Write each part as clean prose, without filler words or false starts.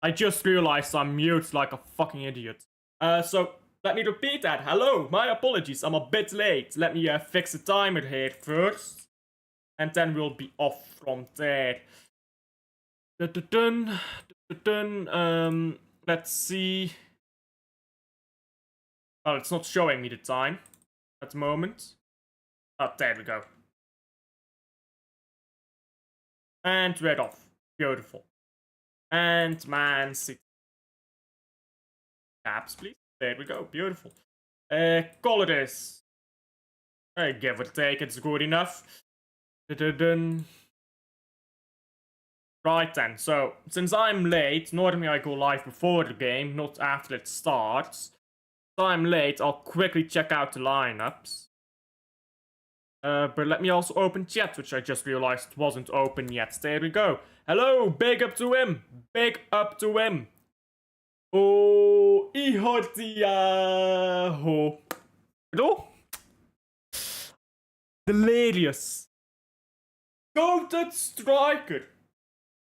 I just realized I'm mute like a fucking idiot. So let me repeat that. Hello, my apologies, I'm a bit late. Let me fix the timer here first. And then we'll be off from there. Let's see. Oh, it's not showing me the time at the moment. Oh, there we go. And we're off. Beautiful. And Man City. Caps, please. There we go. Beautiful. Call it is. Give or take, it's good enough. Right then, so since I'm late, normally I go live before the game, not after it starts. So I'm late, I'll quickly check out the lineups. But let me also open chat, which I just realized wasn't open yet. There we go. Hello, big up to him. Big up to him. Oh, ihortiaho. Hallo? Delirious. Goated striker.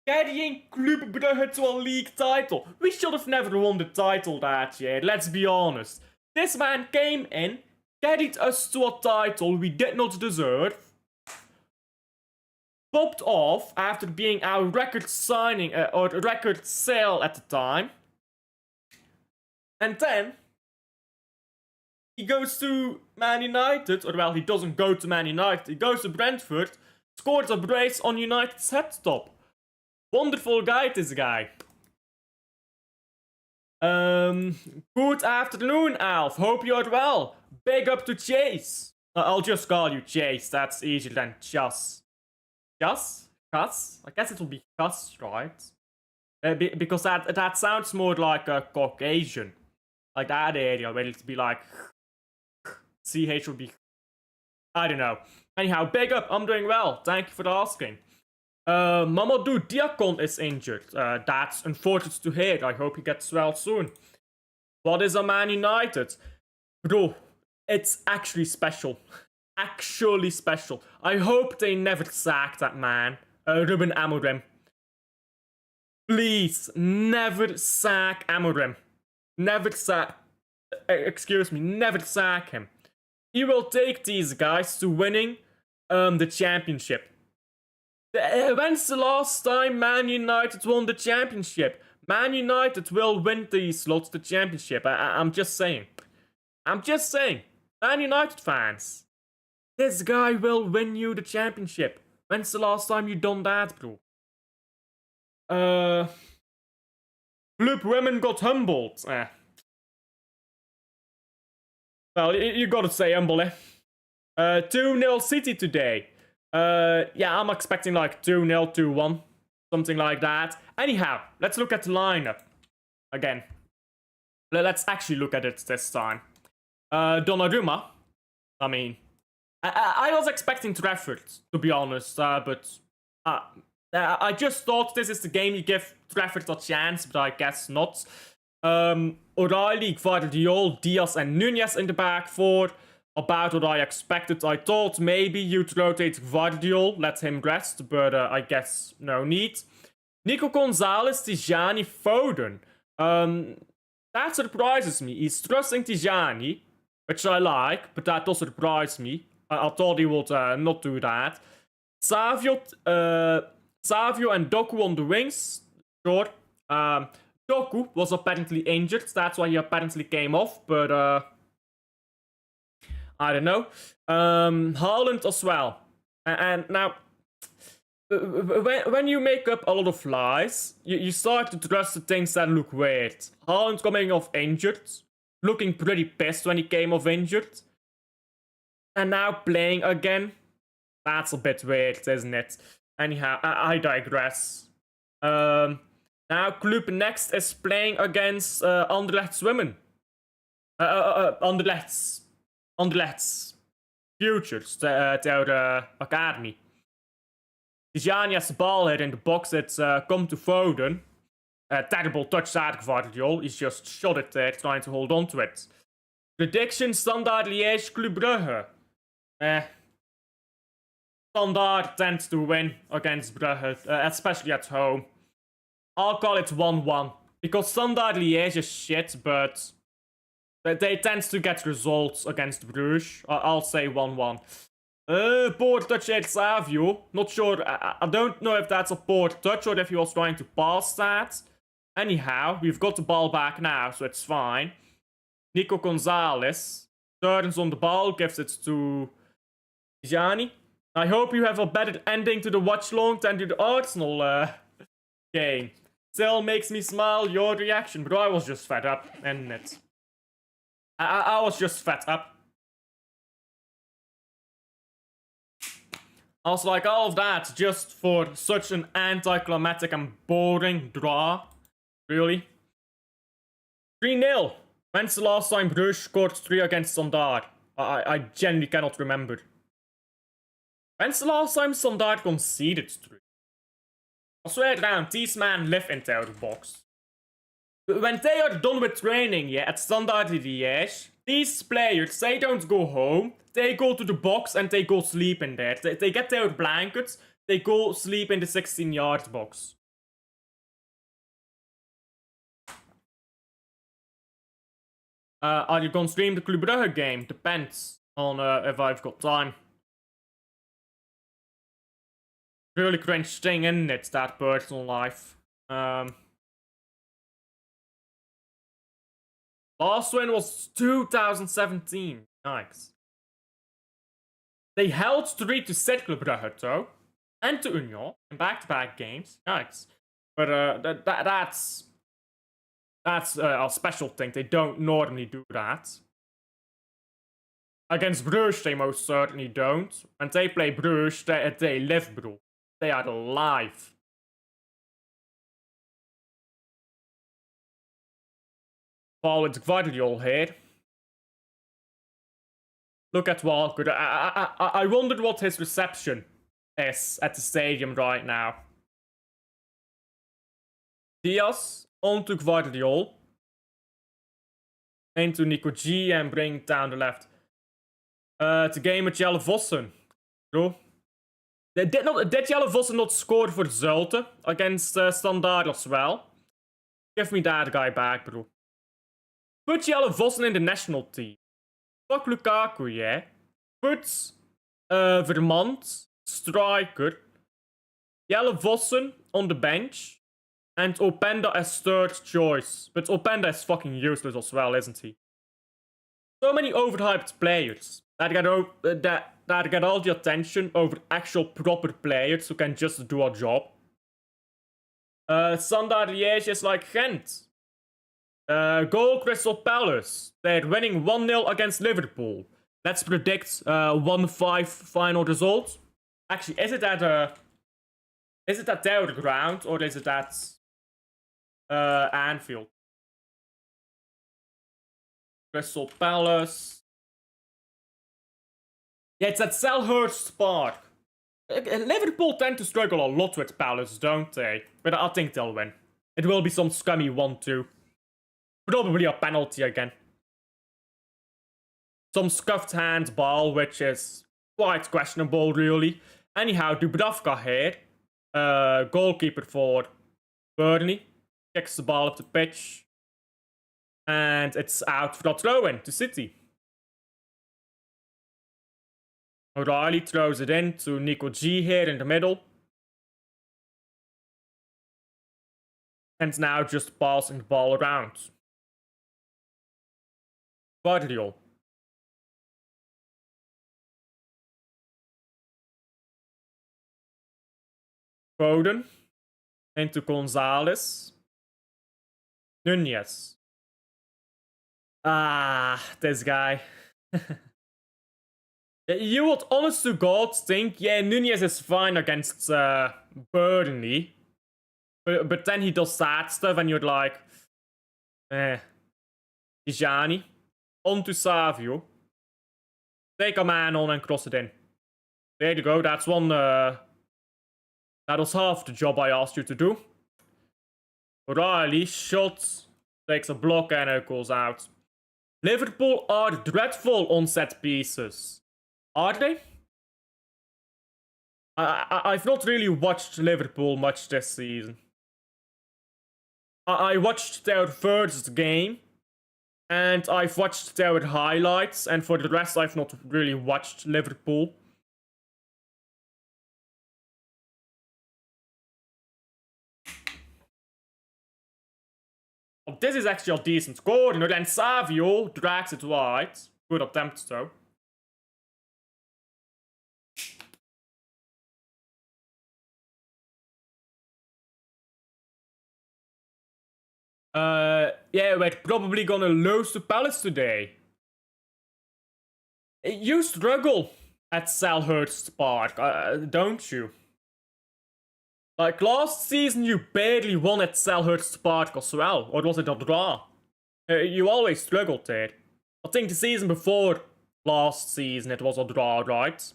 Carrying Club Brugge to a league title. We should have never won the title that year, let's be honest. This man came in, carried us to a title we did not deserve. Popped off after being our record signing, or record sale at the time. And then he goes to Man United, or well, he doesn't go to Man United, he goes to Brentford, scores a brace on United's head top. Wonderful guy, this guy. Good afternoon, Alf. Hope you're well. Big up to Chase. I'll just call you Chase, that's easier than Chus. Chus? Cuss? I guess it will be Cuss, right? Because that sounds more like a Caucasian. Like that area, where it'd be like... CH would be... I don't know. Anyhow, big up, I'm doing well. Thank you for asking. Mamadou Diakon is injured. That's unfortunate to hear. I hope he gets well soon. What is a Man United? Bro, it's actually special. Actually special. I hope they never sack that man. Ruben Amorim. Please, never sack Amorim. Never sack... excuse me, never sack him. He will take these guys to winning the championship. When's the last time Man United won the championship? Man United will win these lots the championship. I'm just saying. I'm just saying. Man United fans. This guy will win you the championship. When's the last time you done that, bro? Club women got humbled. Well, you gotta say humble, eh? 2-0 City today. Yeah, I'm expecting like 2-0, 2-1. Something like that. Anyhow, let's look at the lineup. Again. Let's actually look at it this time. Donnarumma. I mean... I was expecting Trafford, to be honest. But... I just thought this is the game you give Trafford a chance, but I guess not. O'Reilly, Gvardiol, Diaz and Nunez in the back four. About what I expected. I thought maybe you'd rotate Gvardiol, let him rest, but I guess no need. Nico Gonzalez, Tijani, Foden. That surprises me. He's trusting Tijani, which I like, but that does surprise me. I thought he would not do that. Savio and Doku on the wings. Sure. Doku was apparently injured, that's why he apparently came off, but I don't know. Haaland as well. And now, when you make up a lot of lies, you start to trust the things that look weird. Haaland coming off injured, looking pretty pissed when he came off injured. And now playing again. That's a bit weird, isn't it? Anyhow, I digress. Now Club next is playing against Anderlecht's women. Anderlecht's futures, their academy. Tijani has the ball here in the box. It's come to Foden. Terrible touch there, Gvardiol. He's just shot it there, trying to hold on to it. Prediction, Standard Liège, Club Brugge. Standard tends to win against Brugge, especially at home. I'll call it 1-1. Because Standard Liège is shit, but they tend to get results against Bruges. I'll say 1-1. Poor touch at Savio. Not sure. I don't know if that's a poor touch or if he was trying to pass that. Anyhow, we've got the ball back now, so it's fine. Nico Gonzalez turns on the ball, gives it to Gianni. I hope you have a better ending to the Watchalong than to the Arsenal game. Still makes me smile, your reaction, bro. I was just fed up, isn't it? I was just fed up. I was like, all of that just for such an anticlimactic and boring draw. Really? 3-0. When's the last time Bruges scored 3 against Standard? I genuinely cannot remember. When's the last time Standard conceded 3? I swear down, these men live in their box. When they are done with training, yeah, at Standard Liège, these players, they don't go home. They go to the box and they go sleep in there. They get their blankets, they go sleep in the 16-yard box. Are you gonna stream the Club Brugge game? Depends on if I've got time. Really cringe thing, isn't it? That personal life. Last win was 2017. Nice. They held 3 to Cercle Brugge though, and to Union in back-to-back games. Nice. But that's a special thing. They don't normally do that. Against Bruges, they most certainly don't. When they play Bruges, they live, bro. They are alive. Ball with Guardiol here. Look at Walker. I wondered what his reception is at the stadium right now. Diaz on to Guardiol. Into Nico G and bring it down the left. The game with Jelle Vossen. Bro. Did Jelle Vossen not score for Zulte against Standard as well? Give me that guy back, bro. Put Jelle Vossen in the national team. Fuck Lukaku, yeah. Put Vermont, striker. Jelle Vossen on the bench. And Openda as third choice. But Openda is fucking useless as well, isn't he? So many overhyped players that get all the attention over actual proper players who can just do a job. Standard Liège is like Gent. Goal Crystal Palace. They're winning 1-0 against Liverpool. Let's predict 1-5 final result. Actually, is it at their ground or is it at Anfield? Crystal Palace. Yeah, it's at Selhurst Park. Liverpool tend to struggle a lot with Palace, don't they? But I think they'll win. It will be some scummy 1-2. Probably a penalty again. Some scuffed handball, which is quite questionable, really. Anyhow, Dubravka here. Goalkeeper for Burnley. Kicks the ball up the pitch. And it's out for a throw-in to City. O'Reilly throws it in to Nico G here in the middle. And now just passing the ball around. Guardiol. Foden. Into Gonzalez. Nunez. This guy. You would honest to God think, yeah, Nunez is fine against Burnley. But then he does that stuff and you're like, Gianni. On to Savio. Take a man on and cross it in. There you go, that's one. That was half the job I asked you to do. O'Reilly, shot, takes a block and it goes out. Liverpool are dreadful on set pieces. Are they? I've not really watched Liverpool much this season. I watched their first game, and I've watched their highlights, and for the rest, I've not really watched Liverpool. Oh, this is actually a decent corner, and Savio drags it wide. Good attempt, though. Yeah, we're probably gonna lose to Palace today. You struggle at Selhurst Park, don't you? Like, last season you barely won at Selhurst Park as well, or was it a draw? You always struggled there. I think the season before last season it was a draw, right?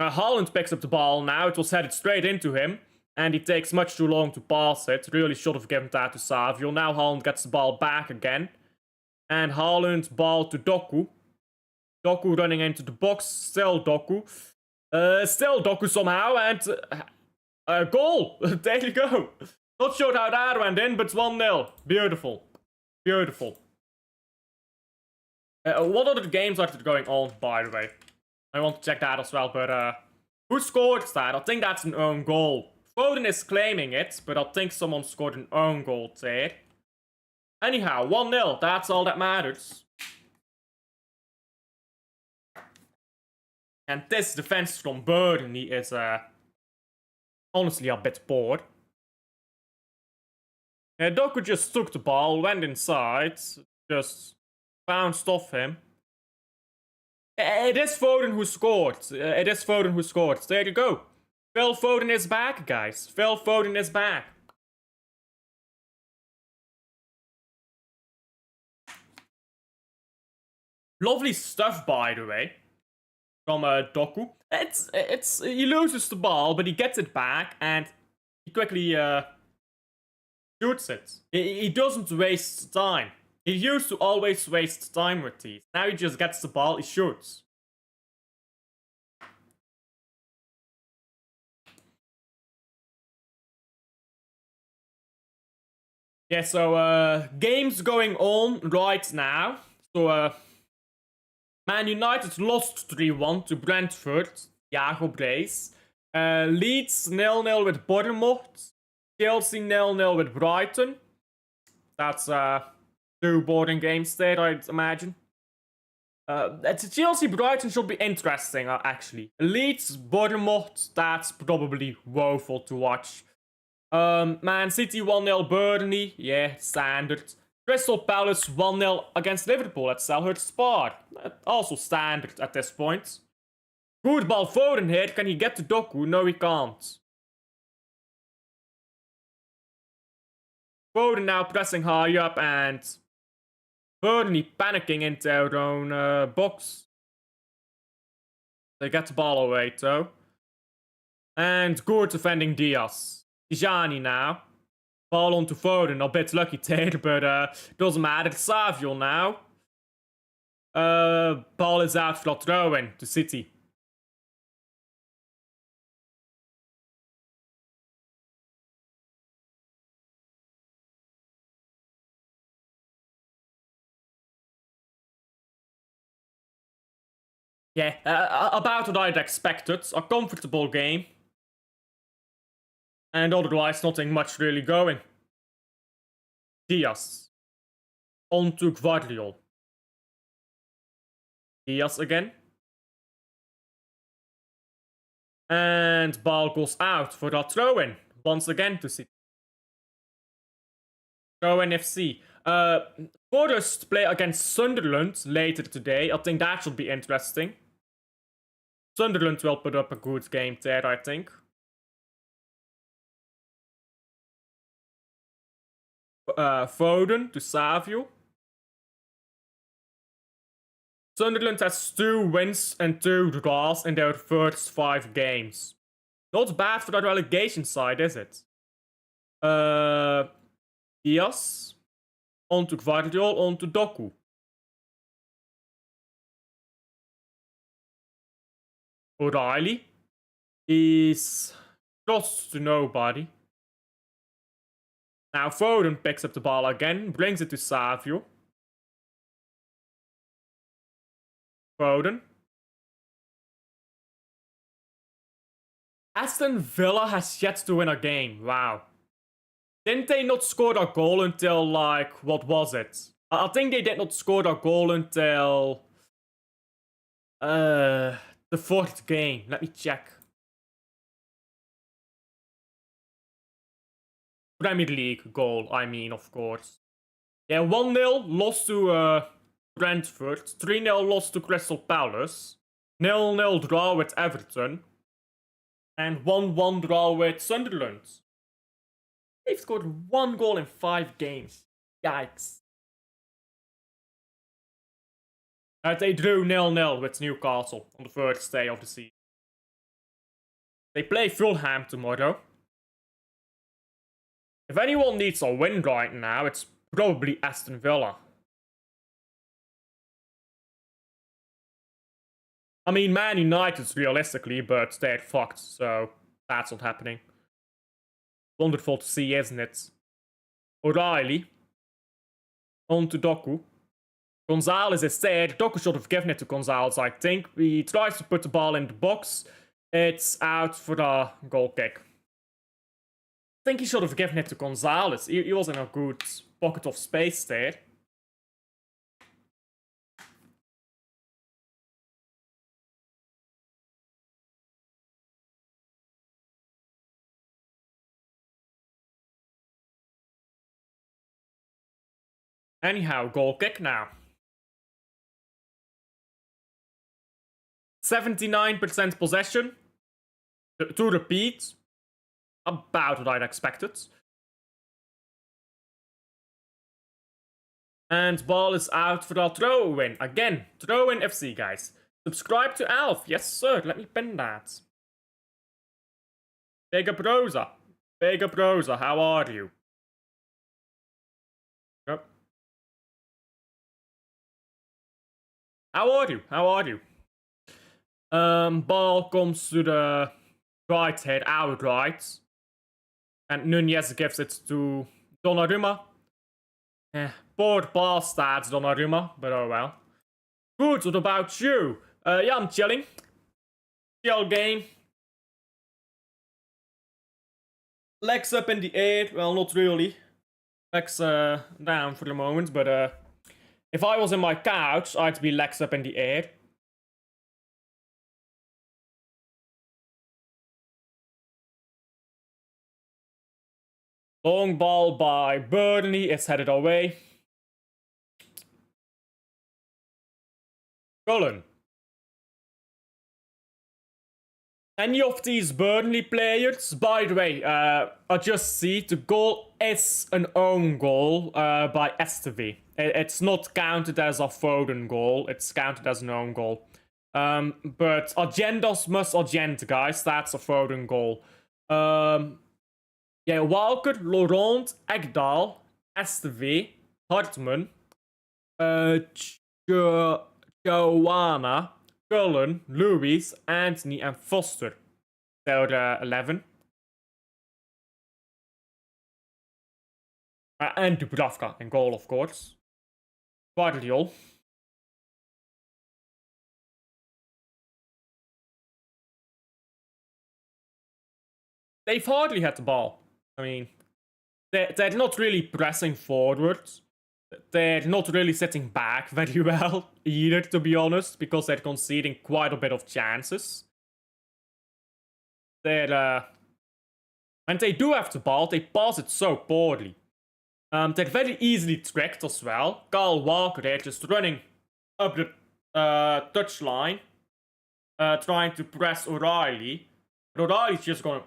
Haaland picks up the ball now, it was headed straight into him, and he takes much too long to pass it. Really should have given that to Savio. Now Haaland gets the ball back again. And Haaland ball to Doku. Doku running into the box, still Doku. Still Doku somehow, and goal! There you go. Not sure how that went in, but 1-0. Beautiful. Beautiful. What other games are going on, by the way? I want to check that as well, but who scored that? I think that's an own goal. Foden is claiming it, but I think someone scored an own goal there. Anyhow, 1-0, that's all that matters. And this defense from Burnley is honestly a bit poor. Doku just took the ball, went inside, just bounced off him. It is Foden who scored. It is Foden who scored. There you go. Phil Foden is back, guys. Phil Foden is back. Lovely stuff, by the way, from Doku. He loses the ball, but he gets it back, and he quickly shoots it. He doesn't waste time. He used to always waste time with these. Now he just gets the ball, he shoots. Yeah, so games going on right now. So Man United lost 3-1 to Brentford. Jago Brace. Leeds 0-0 with Bournemouth. Chelsea 0-0 with Brighton. That's two boring games there, I'd imagine. Chelsea Brighton should be interesting, actually. Leeds Bournemouth, that's probably woeful to watch. Man City 1-0 Burnley, yeah, standard. Crystal Palace 1-0 against Liverpool at Selhurst Park. Also standard at this point. Good ball Foden here. Can he get to Doku? No, he can't. Foden now pressing high up and Burnley panicking into their own box. They get the ball away though. And good defending Diaz. Tijani now. Ball onto Foden, a bit lucky there, but doesn't matter. It's Savio now. Ball is out for a throw-in to City. Yeah, about what I'd expected. A comfortable game. And otherwise, nothing much really going. Diaz. On to Guardiola. Diaz again. And ball goes out for a throw-in. Once again to City. Throw-in FC. Forest play against Sunderland later today. I think that should be interesting. Sunderland will put up a good game there, I think. Foden to Savio. Sunderland has 2 wins and 2 draws in their first 5 games. Not bad for the relegation side, is it? Diaz. On to Guardiola, on to Doku. O'Reilly is close to nobody. Now Foden picks up the ball again, brings it to Savio. Foden. Aston Villa has yet to win a game. Wow. Didn't they not score a goal until, like, what was it? I think they did not score a goal until the fourth game. Let me check. Premier League goal, I mean, of course. Yeah, 1-0 lost to Brentford, 3-0 lost to Crystal Palace, 0-0 draw with Everton, and 1-1 draw with Sunderland. They've scored 1 goal in 5 games. Yikes. They drew 0-0 with Newcastle on the first day of the season. They play Fulham tomorrow. If anyone needs a win right now, it's probably Aston Villa. I mean, Man United realistically, but they're fucked, so that's not happening. Wonderful to see, isn't it? O'Reilly. On to Doku. Gonzalez is there. Doku should have given it to Gonzalez, I think. He tries to put the ball in the box. It's out for the goal kick. I think he should have given it to Gonzalez. He was in a good pocket of space there. Anyhow, goal kick now. 79% possession. To repeat, about what I'd expected. And ball is out for a throw-in. Again, throw-in FC, guys. Subscribe to Alf. Yes, sir. Let me pin that. Big up Rosa. Big up Rosa. How are you? Yep. How are you? How are you? Ball comes to the right head, out right. And Nunez gives it to Donnarumma. Poor pass stats, Donnarumma, but oh well. Good, what about you? Yeah, I'm chilling. Chill game. Legs up in the air. Well, not really. Legs down for the moment, but if I was in my couch, I'd be legs up in the air. Long ball by Burnley. It's headed away. Cullen. Any of these Burnley players, by the way, I just see the goal is an own goal by Estevie. It's not counted as a Foden goal, it's counted as an own goal. But agendas must agenda, guys, that's a Foden goal. Yeah, Walker, Laurent, Ekdal, Estevie, Hartman, Joanna, Cullen, Lewis, Anthony, and Foster. They're 11. And Dubravka in goal, of course. Guardiol. They've hardly had the ball. I mean, they're not really pressing forwards. They're not really sitting back very well either, to be honest, because they're conceding quite a bit of chances. They're, and they do have the ball, they pass it so poorly. They're very easily tricked as well. Kyle Walker, they're just running up the touchline, trying to press O'Reilly. But O'Reilly's just gonna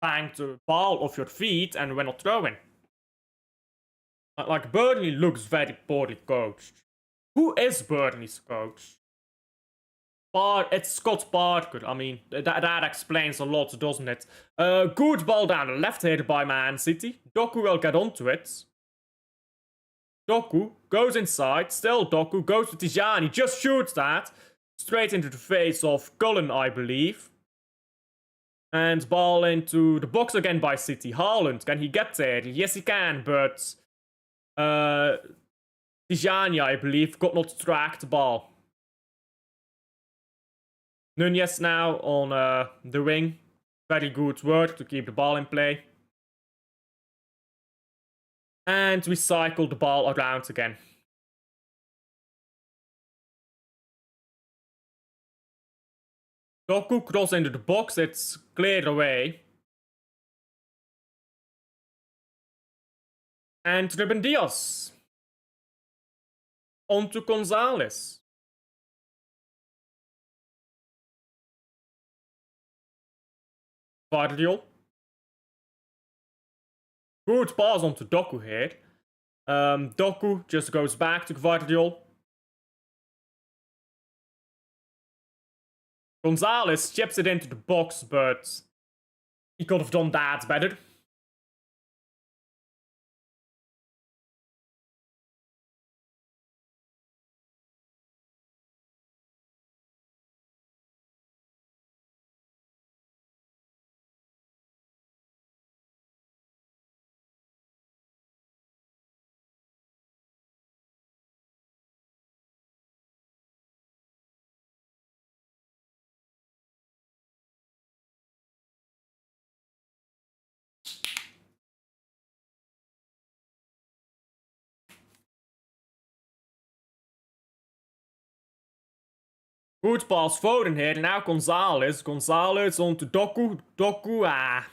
bang the ball off your feet and we're not throwing. Like, Burnley looks very poorly coached. Who is Burnley's coach? It's Scott Parker. I mean, that explains a lot, doesn't it? Good ball down the left here by Man City. Doku will get onto it. Doku goes inside. Still Doku goes to Tijani. Just shoots that. Straight into the face of Cullen, I believe. And ball into the box again by City. Haaland, can he get there? Yes, he can, but Tijani, I believe, could not track the ball. Nunez now on the wing. Very good work to keep the ball in play. And we cycle the ball around again. Doku cross into the box, it's cleared away. And Ruben Diaz. On to Gonzalez. Vardiol. Good pass onto Doku here. Doku just goes back to Vardiol. Gonzalez chips it into the box, but he could have done that better. Good pass Foden here. Now Gonzalez. Gonzalez onto Doku. Doku,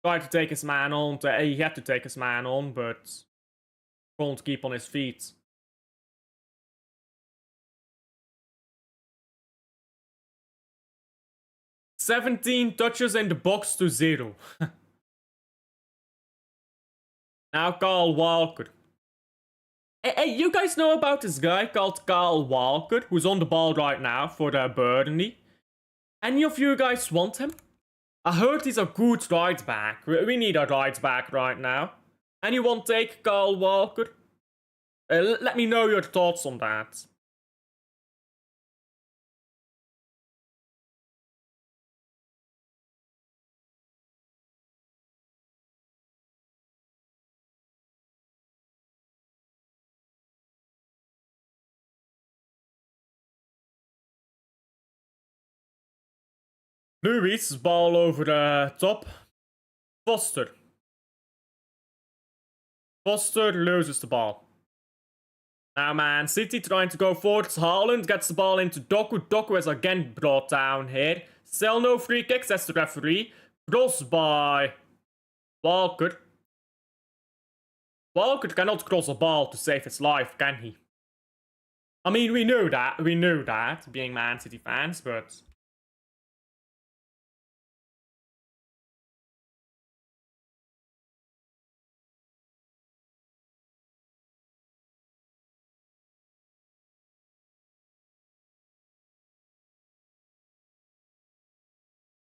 tried to take his man on. He had to take his man on, but couldn't keep on his feet. "17 touches in the box to 0. Now Carl Walker. Hey, you guys know about this guy called Carl Walker, who's on the ball right now for Burnley? Any of you guys want him? I heard he's a good right back. We need a right back right now. Anyone take Carl Walker? Let me know your thoughts on that. Luis, ball over the top. Foster. Foster loses the ball. Now Man City trying to go forward. Haaland gets the ball into Doku. Doku is again brought down here. Still no free kicks, that's the referee. Cross by Walker. Walker cannot cross a ball to save his life, can he? I mean, we knew that, being Man City fans, but...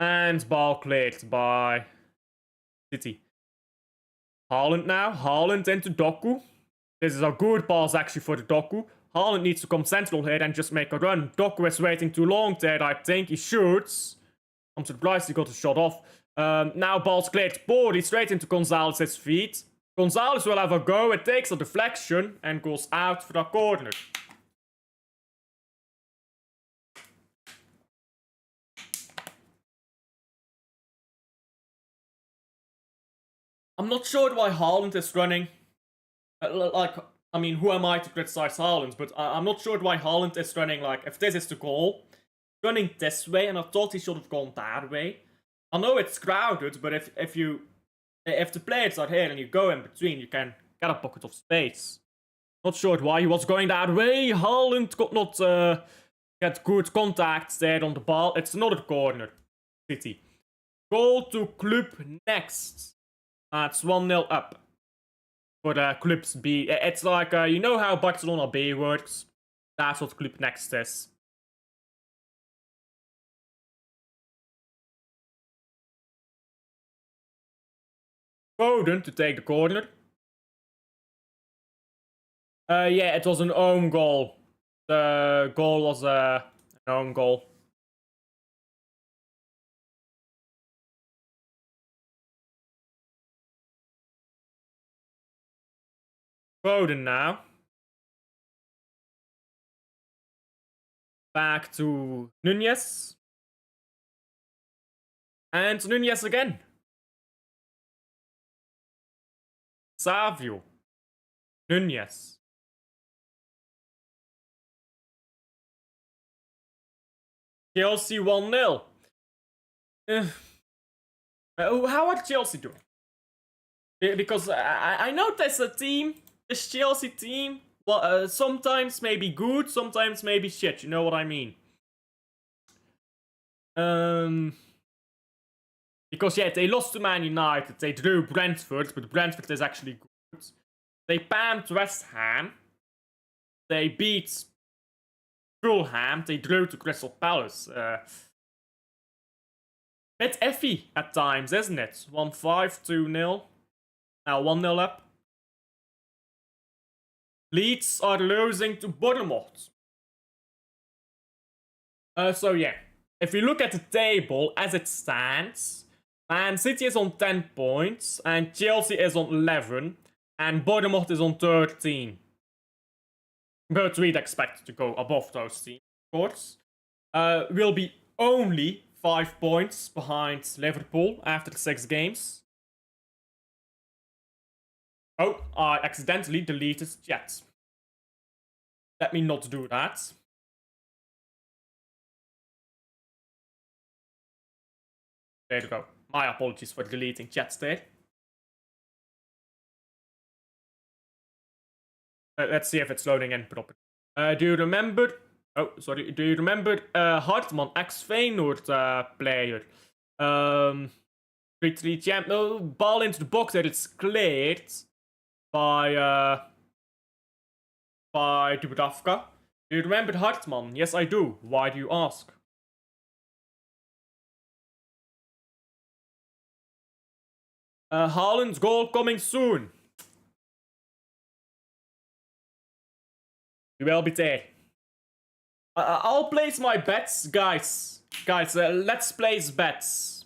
And ball cleared by City. Haaland now. Haaland into Doku. This is a good pass actually for the Doku. Haaland needs to come central here and just make a run. Doku is waiting too long there, I think. He shoots. I'm surprised he got a shot off. Now ball's cleared. Body straight into Gonzalez's feet. Gonzalez will have a go. It takes a deflection and goes out for a corner. I'm not sure why Haaland is running. I mean, who am I to criticize Haaland? But I'm not sure why Haaland is running, like, if this is the goal, running this way, and I thought he should have gone that way. I know it's crowded, but if the players are here and you go in between, you can get a pocket of space. Not sure why he was going that way. Haaland could not get good contact there on the ball. It's another corner. City. Goal to Club next. It's 1-0 up for the Club's B. It's like, you know how Barcelona B works? That's what Club next is. Foden to take the corner. Yeah, it was an own goal. The goal was an own goal. Foden now. Back to Nunez. And Nunez again. Savio. Nunez. Chelsea 1-0. How are Chelsea doing? Because I know there's a team, this Chelsea team, well, sometimes maybe good, sometimes maybe shit, you know what I mean? Because yeah, they lost to Man United, they drew Brentford, but Brentford is actually good. They panned West Ham. They beat Fulham, they drew to Crystal Palace. Bit iffy at times, isn't it? 1-5, 2-0. Now 1-0 up. Leeds are losing to Bournemouth. So yeah, if you look at the table as it stands, Man City is on 10 points, and Chelsea is on 11, and Bournemouth is on 13. But we'd expect to go above those teams, of course. We'll be only 5 points behind Liverpool after 6 games. Oh, I accidentally deleted chat. Let me not do that. There you go. My apologies for deleting chat there. Let's see if it's loading in properly. Do you remember... Oh, sorry. Do you remember Hartman, ex-Feyenoord player? 3-3 champ. No, ball into the box there. It's cleared by Dubravka. Do you remember Hartman? Yes, I do. Why do you ask? Haaland's goal coming soon. We will be there. I'll place my bets, guys. Guys, let's place bets.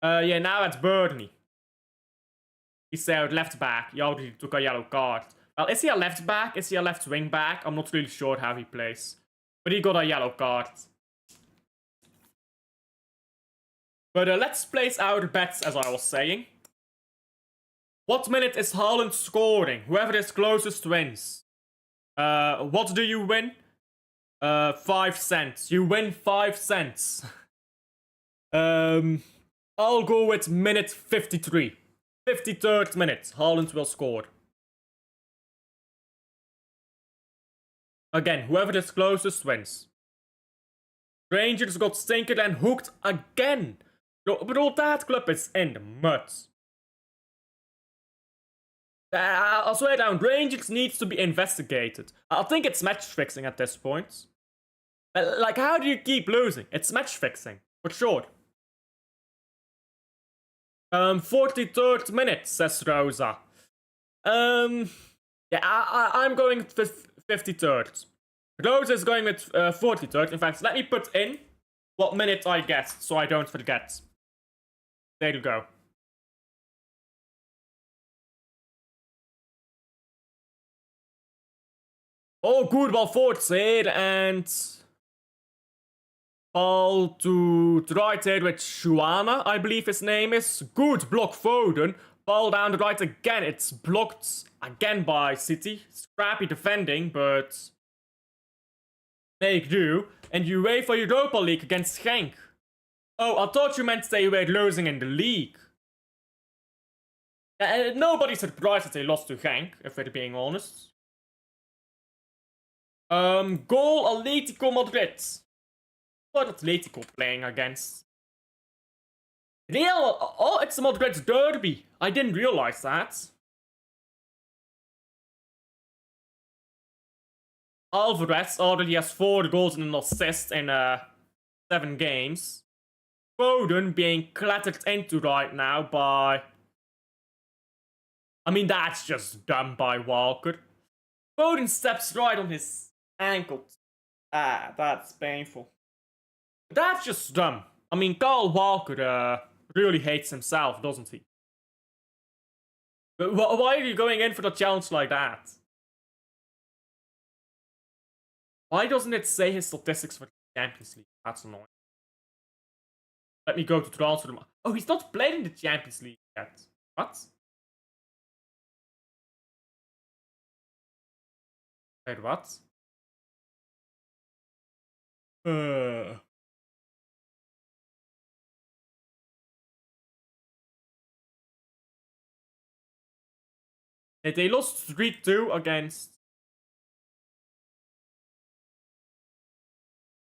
Yeah, now it's Burnley. He's out left back. He already took a yellow card. Well, is he a left back? Is he a left wing back? I'm not really sure how he plays. But he got a yellow card. But let's place our bets, as I was saying. What minute is Haaland scoring? Whoever is closest wins. What do you win? 5 cents. You win 5 cents. I'll go with minute 53. 53rd minute. Haaland will score. Again, whoever is closest wins. Rangers got stinkered and hooked again. But all that club is in the mud. I'll swear down, Rangers needs to be investigated. I think it's match fixing at this point. Like, how do you keep losing? It's match fixing, for sure. 43rd minute, says Rosa. Yeah, I'm going with 53rd. Rosa is going with 43rd. In fact, let me put in what minute I guessed, so I don't forget. There you go. Oh, good ball forward here, and ball to the right here with Shuana, I believe his name is. Good block Foden. Ball down the right again. It's blocked again by City. Scrappy defending, but make do. And UEFA Europa League against Genk. Oh, I thought you meant they were losing in the league. Nobody's surprised that they lost to Genk, if we're being honest. Goal Atletico Madrid. What Atletico playing against? Real. Oh, it's the Madrid derby. I didn't realize that. Alvarez already has 4 goals and an assist in 7 games. Foden being clattered into right now by... I mean, that's just dumb by Walker. Foden steps right on his ankle. Ah, that's painful. That's just dumb. I mean, Carl Walker really hates himself, doesn't he? Why are you going in for the challenge like that? Why doesn't it say his statistics for the Champions League? That's annoying. Let me go to transfer them. Oh, he's not played in the Champions League yet. What? Wait, what? Uh... They lost 3-2 against...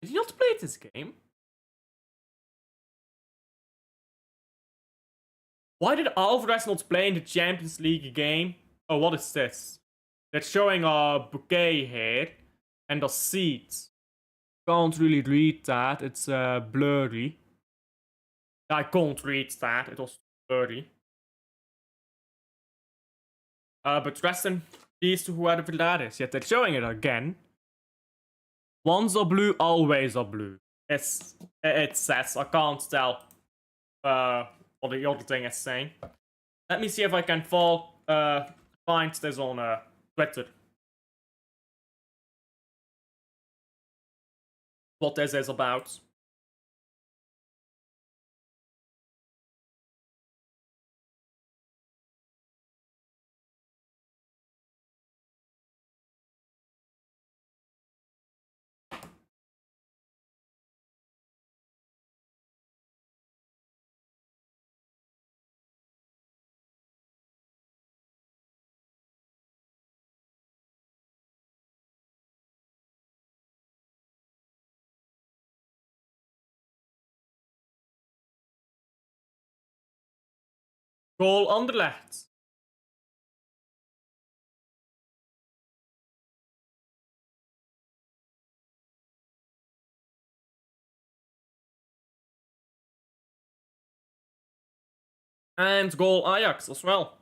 Did he not play this game? Why did Alvarez not play in the Champions League game? Oh, what is this? That's showing a bouquet here. And a seat. Can't really read that. It's blurry. I can't read that. It was blurry. But rest in peace to whoever that is. Yet they're showing it again. Once a blue, always a blue. It says. I can't tell what the other thing is saying. Let me see if I can find this on Twitter. What this is about. Goal Anderlecht. And goal Ajax as well.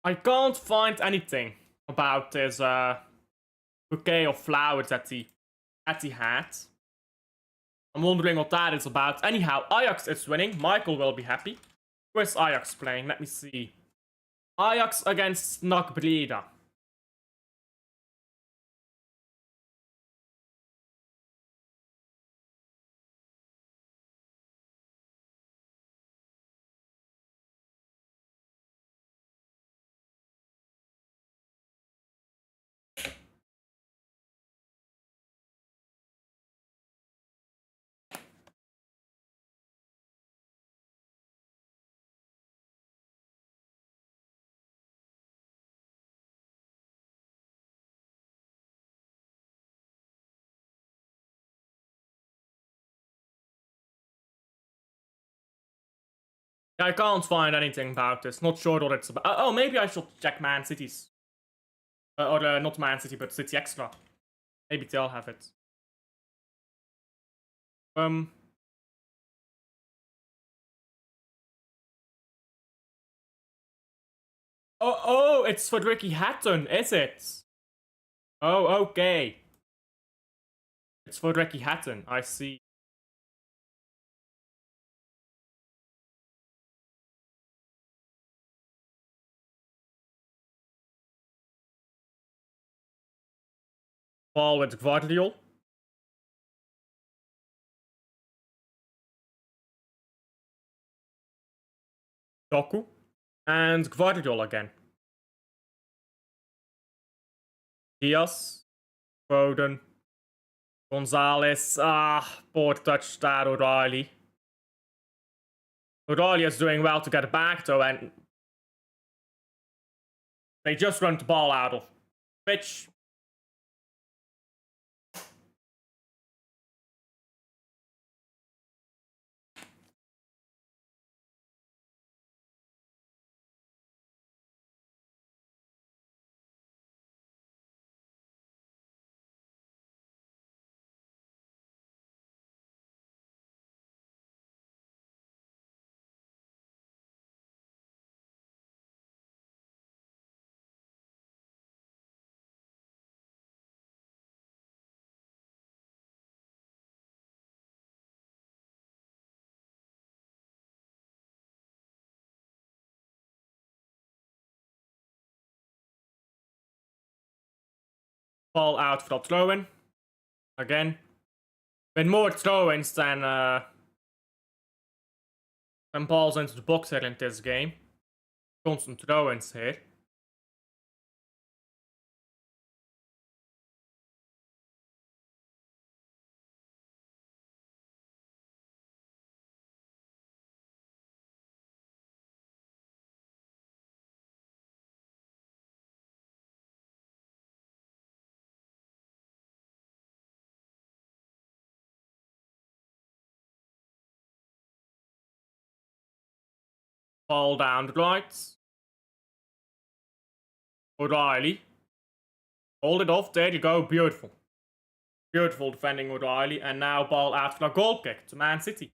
I can't find anything about this bouquet of flowers that he had. I'm wondering what that is about. Anyhow, Ajax is winning. Michael will be happy. Who is Ajax playing? Let me see. Ajax against NAC Breda. I can't find anything about this. Not sure what it's about. Oh, maybe I should check Man City's. Or not Man City, but City Extra. Maybe they'll have it. Oh, it's for Ricky Hatton, is it? Oh, okay. It's for Ricky Hatton, I see. Ball with Gvardiol. Doku. And Gvardiol again. Diaz. Foden. Gonzalez. Poor touch that, O'Reilly. O'Reilly is doing well to get back though, and they just run the ball out of pitch. Ball out for the throw-in. Again. With more throw-ins than balls into the box here in this game. Constant throw-ins here. Ball down the right. O'Reilly. Hold it off. There you go. Beautiful. Beautiful defending O'Reilly. And now ball out for a goal kick to Man City.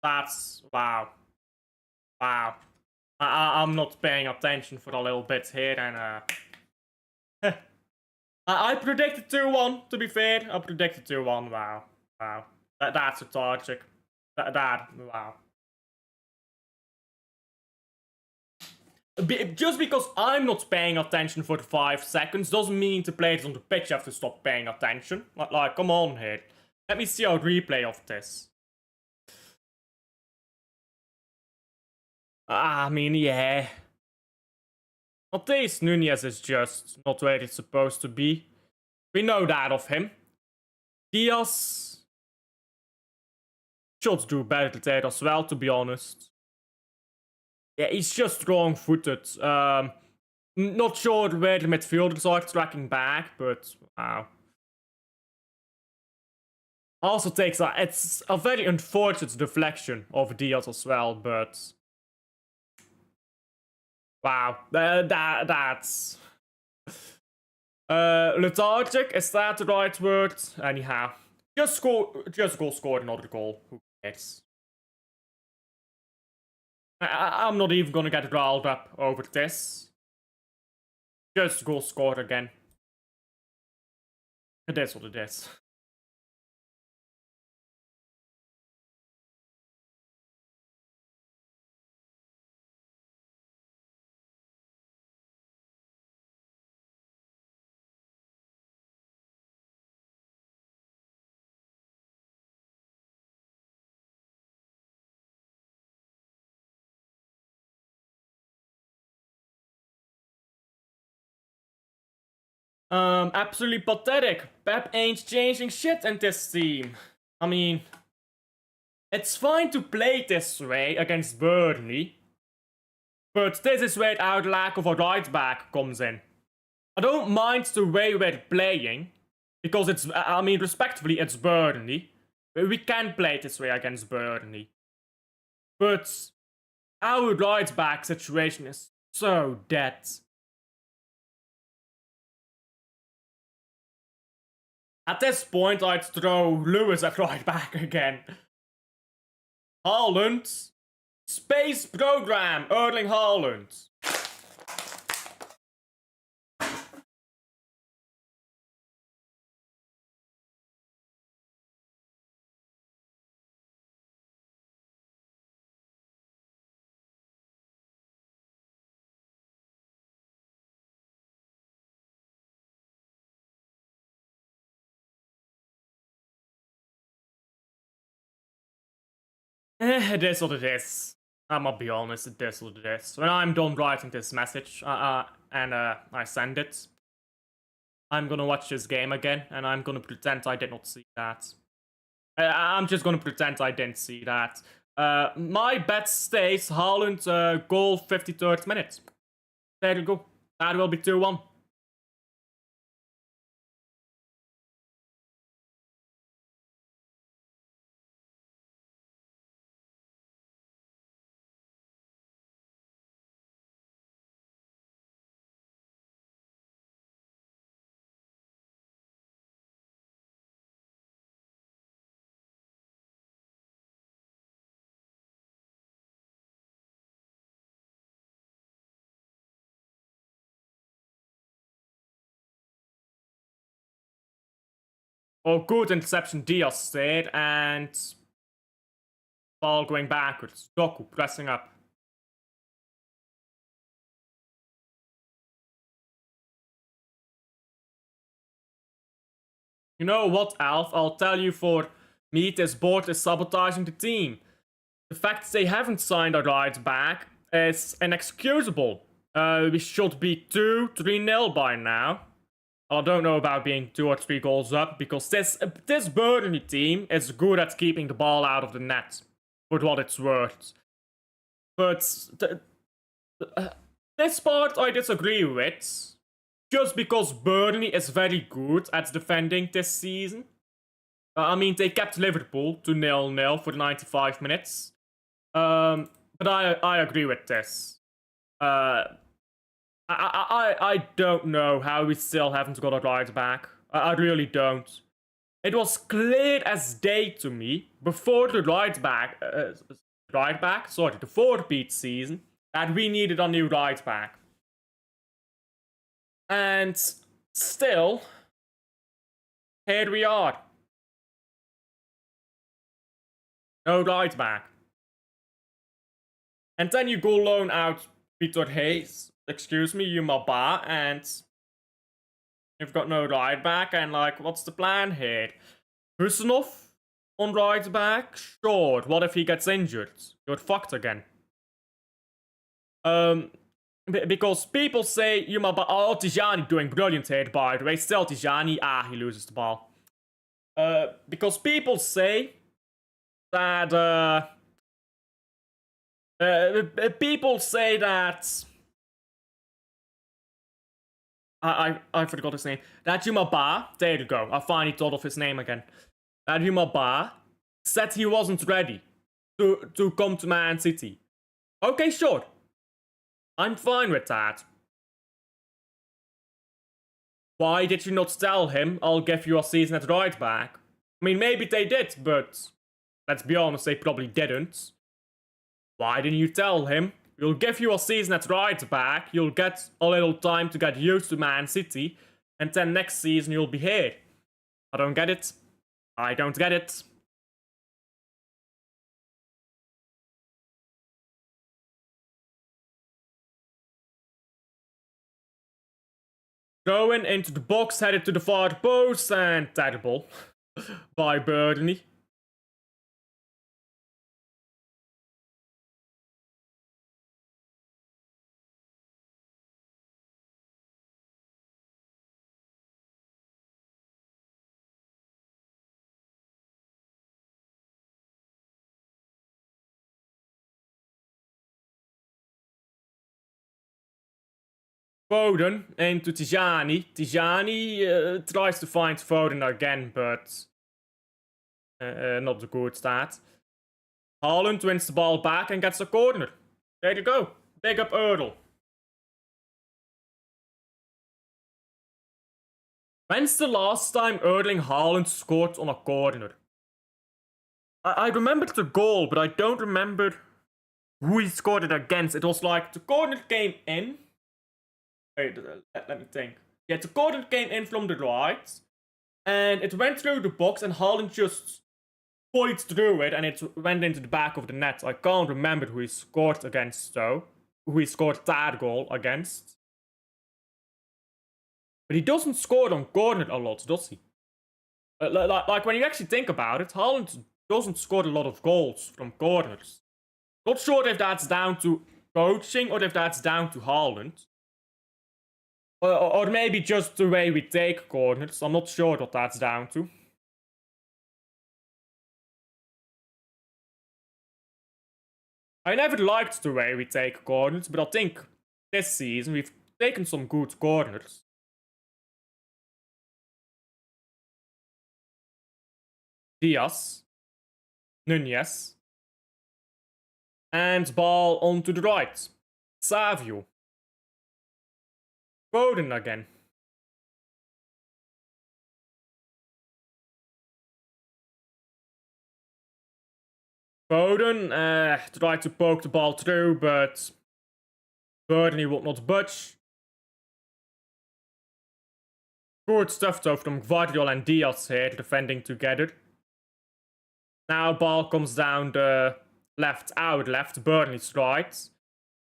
That's... wow. Wow. I'm not paying attention for a little bit here, and I predicted 2-1, to be fair. I predicted 2-1, wow. Wow. That's lethargic. Wow. Just because I'm not paying attention for the 5 seconds doesn't mean the players on the pitch have to stop paying attention. Like, come on here. Let me see a replay of this. I mean, yeah. Mateus Nunes is just not where he's supposed to be. We know that of him. Diaz should do better there as well, to be honest. Yeah, he's just wrong-footed. Not sure where the midfielders are tracking back, but wow. Also takes it's a very unfortunate deflection of Diaz as well, but wow, that's lethargic. Is that the right word? Anyhow, just go score another goal. Who cares? I'm not even gonna get riled up over this. Just go score again. It is what it is. Absolutely pathetic. Pep ain't changing shit in this team. I mean, it's fine to play this way against Burnley, but this is where our lack of a right back comes in. I don't mind the way we're playing, because it's, I mean, respectively, it's Burnley. We can play this way against Burnley. But our right back situation is so dead. At this point, I'd throw Lewis at right back again. Haaland. Space program, Erling Haaland. It is what it is. I'ma be honest, it is what it is. When I'm done writing this message, and I send it, I'm gonna watch this game again, and I'm gonna pretend I did not see that. I'm just gonna pretend I didn't see that. My bet stays Haaland goal 53rd minute. There you go. That will be 2-1. Oh, good interception, Diaz said, and ball going backwards. Doku pressing up. You know what, Alf? I'll tell you, for me, this board is sabotaging the team. The fact they haven't signed a right back is inexcusable. We should be 2-3-0 by now. I don't know about being 2 or 3 goals up, because this Burnley team is good at keeping the ball out of the net, for what it's worth. But this part I disagree with, just because Burnley is very good at defending this season. I mean, they kept Liverpool to 0-0 for 95 minutes. But I agree with this. I don't know how we still haven't got a right back. I really don't. It was clear as day to me before the the 4-beat season, that we needed a new right back. And still, here we are. No right back. And then you go loan out Peter Hayes, Yumaba, and you've got no right back, and like, what's the plan here? Husanov on right back? Sure, what if he gets injured? You're fucked again. Because people say Yumaba, oh, Tijani doing brilliant here, by the way. Still Tijani, he loses the ball. Because people say that, people say that I forgot his name. That Yumaba, there you go. I finally thought of his name again. That Yumaba said he wasn't ready to come to Man City. Okay, sure. I'm fine with that. Why did you not tell him, I'll give you a season at right back? I mean, maybe they did, but let's be honest, they probably didn't. Why didn't you tell him, we'll give you a season at right back, you'll get a little time to get used to Man City, and then next season you'll be here? I don't get it. I don't get it. Going into the box, headed to the far post, and terrible by Burnley. Foden into Tijani. Tijani tries to find Foden again, but not a good start. Haaland wins the ball back and gets a corner. There you go. Big up Earl. When's the last time Erling Haaland scored on a corner? I remember the goal, but I don't remember who he scored it against. It was like the corner came in. Wait, let me think. Yeah, the corner came in from the right, and it went through the box, and Haaland just pointed through it, and it went into the back of the net. I can't remember who he scored against, though. Who he scored that goal against. But he doesn't score on corner a lot, does he? Like, when you actually think about it, Haaland doesn't score a lot of goals from corners. Not sure if that's down to coaching or if that's down to Haaland. Or maybe just the way we take corners. I'm not sure what that's down to. I never liked the way we take corners, but I think this season we've taken some good corners. Diaz. Nunez. And ball onto the right. Savio. Foden again. Foden tried to poke the ball through, but Burnley would not budge. Good stuff though from Guardiola and Diaz here defending together. Now ball comes down the left, out left, Burnley's right.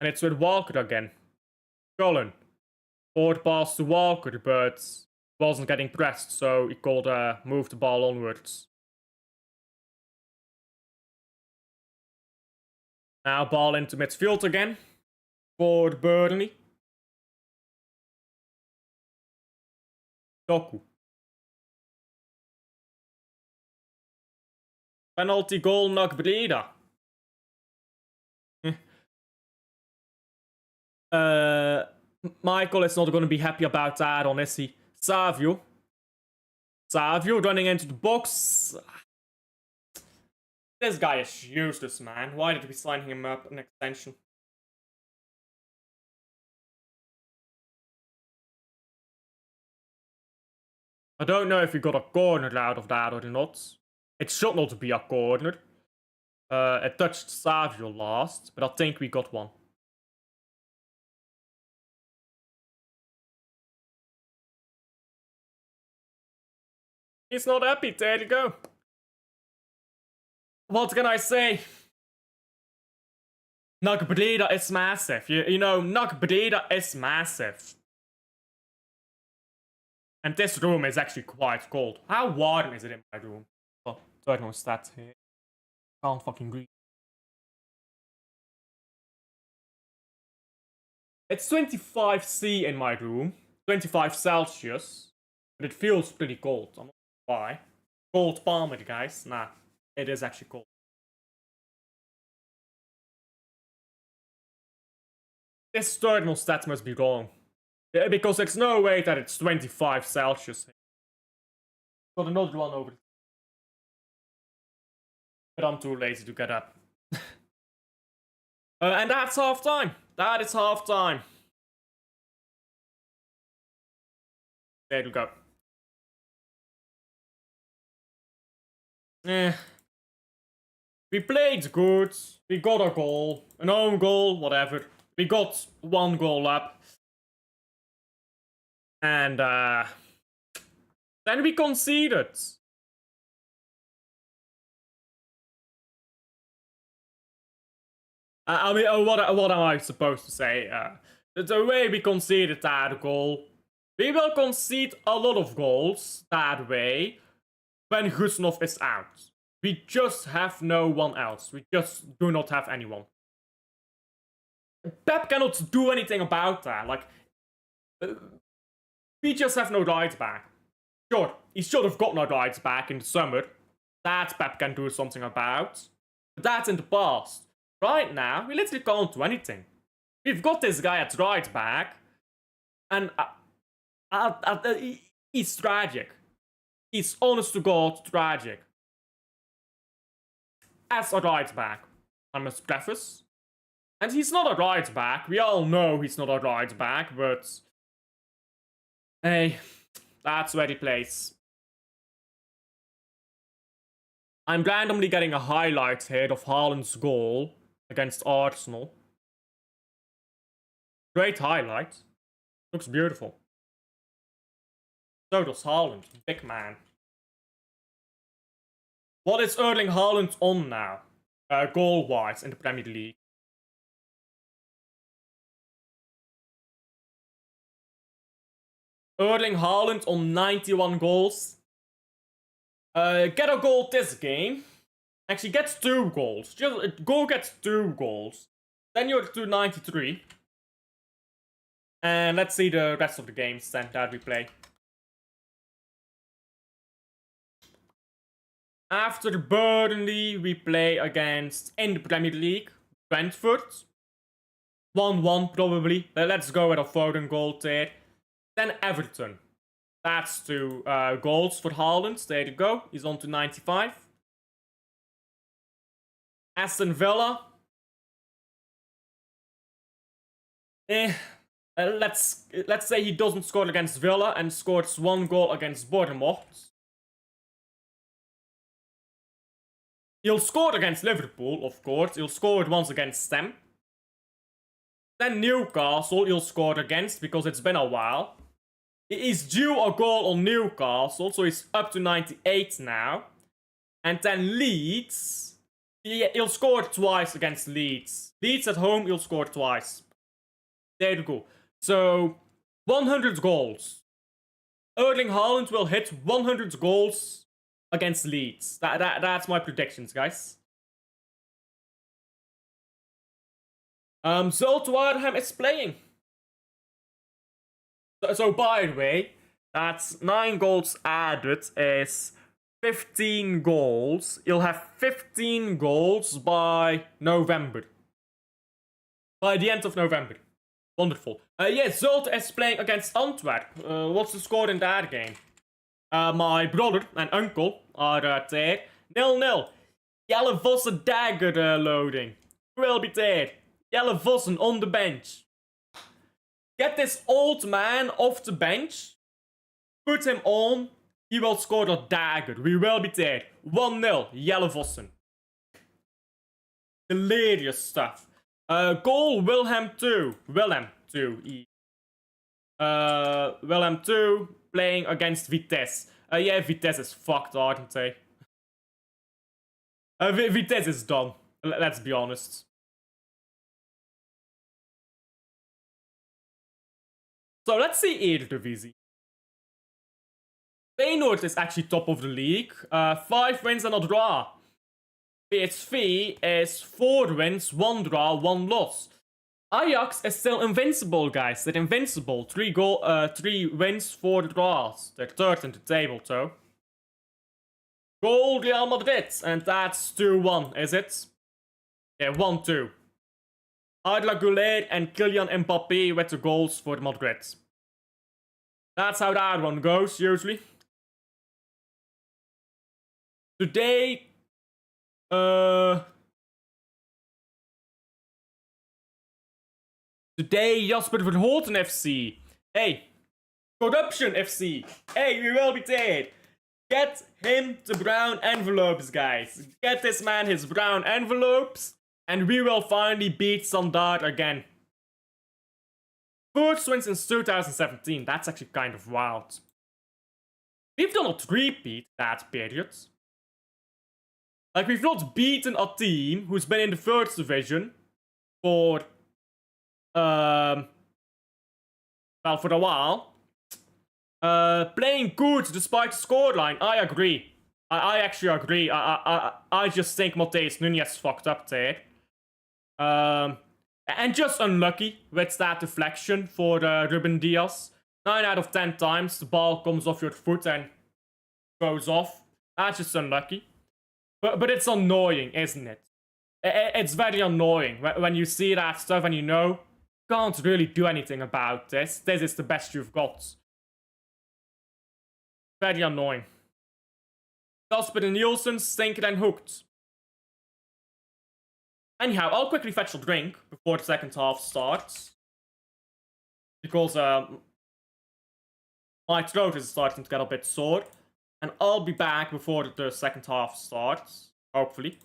And it's with Walker again. Cullen. Forward pass to Walker, but wasn't getting pressed, so he called move the ball onwards. Now ball into midfield again. For Burnley. Doku. Penalty goal, NAC Breda. Michael is not going to be happy about that, is he? Savio running into the box. This guy is useless, man. Why did we sign him up an extension? I don't know if we got a corner out of that or not. It should not be a corner. It touched Savio last, but I think we got one. He's not happy, there you go. What can I say? NAC Breda is massive. You know, NAC Breda is massive. And this room is actually quite cold. How warm is it in my room? Oh, thermostat here. Can't fucking breathe. It's 25°C in my room. 25 Celsius. But it feels pretty cold. I'm not sure why. Cold palmer, guys. Nah, it is actually cold. This thermostat must be wrong. Yeah, because there's no way that it's 25 Celsius. Got another one over. But I'm too lazy to get up. And that's half time. That is half time. There we go. We played good. We got a goal. An own goal, whatever. We got one goal up. And then we conceded. I mean, what am I supposed to say? The way we conceded that goal, we will concede a lot of goals that way when Gusnov is out. We just have no one else. We just do not have anyone. Pep cannot do anything about that. Like, we just have no right back. Sure, he should have gotten a right back in the summer. That Pep can do something about. But that's in the past. Right now, we literally can't do anything. We've got this guy at right back. And he's tragic. He's honest to God tragic. As a right back, I must preface. And he's not a right back. We all know he's not a right back, but hey, that's where he plays. I'm randomly getting a highlight here of Haaland's goal against Arsenal. Great highlight. Looks beautiful. So does Haaland, big man. What is Erling Haaland on now, goal-wise in the Premier League? Erling Haaland on 91 goals. Get a goal this game. Actually, gets 2 goals. Just go get 2 goals. Then you're to 93. And let's see the rest of the games then that we play. After Burnley, we play against, in the Premier League, Brentford. 1-1 probably. Let's go with a Foden goal there. Then Everton. That's 2 goals for Haaland. There you go. He's on to 95. Aston Villa. Let's say he doesn't score against Villa and scores 1 goal against Bournemouth. He'll score against Liverpool, of course. He'll score it once against them. Then Newcastle he'll score against because it's been a while. He's due a goal on Newcastle, so he's up to 98 now. And then Leeds, he'll score twice against Leeds. Leeds at home, he'll score twice. There you go. So, 100 goals. Erling Haaland will hit 100 goals against Leeds. That's my predictions, guys. Zulte Waregem is playing. So by the way, that's 9 goals added is 15 goals. You'll have 15 goals by November. By the end of November. Wonderful. Yeah, Zulte is playing against Antwerp. What's the score in that game? My brother and uncle are there. 0-0. Jelle Vossen dagger loading. Will be there. Jelle Vossen on the bench. Get this old man off the bench. Put him on. He will score a dagger. We will be there. 1-0. Jelle Vossen. Hilarious stuff. Goal Wilhelm 2. Wilhelm 2. Wilhelm 2 playing against Vitesse. Yeah, Vitesse is fucked, aren't they? Vitesse is done. Let's be honest. So let's see Eredivisie. Feyenoord is actually top of the league. 5 wins and a draw. PSV is 4 wins, 1 draw, 1 loss. Ajax is still invincible, guys. They're invincible. 3 wins, 4 draws. They're 3rd in the table, though. Goal Real Madrid, and that's 2-1, is it? Yeah, 1-2. Arda Güler and Kylian Mbappé with the goals for Madrid. That's how that one goes, usually. Today, Jasper Verhoeven FC. Hey, Corruption FC. Hey, we will be there. Get him the brown envelopes, guys. Get this man his brown envelopes. And we will finally beat Standard again. 4th win since 2017. That's actually kind of wild. We've done a 3-peat that period. Like, we've not beaten a team who's been in the 1st division for, well, for a while. Playing good despite the scoreline. I agree. I actually agree. I just think Mateus Nunes fucked up there. And just unlucky with that deflection for Ruben Diaz. 9 out of 10 times the ball comes off your foot and goes off. That's just unlucky. But it's annoying, isn't it? It's very annoying when you see that stuff and you know you can't really do anything about this. This is the best you've got. Very annoying. Kasper and Nielsen, stinker and hooked. Anyhow, I'll quickly fetch a drink before the second half starts. Because my throat is starting to get a bit sore. And I'll be back before the second half starts, hopefully.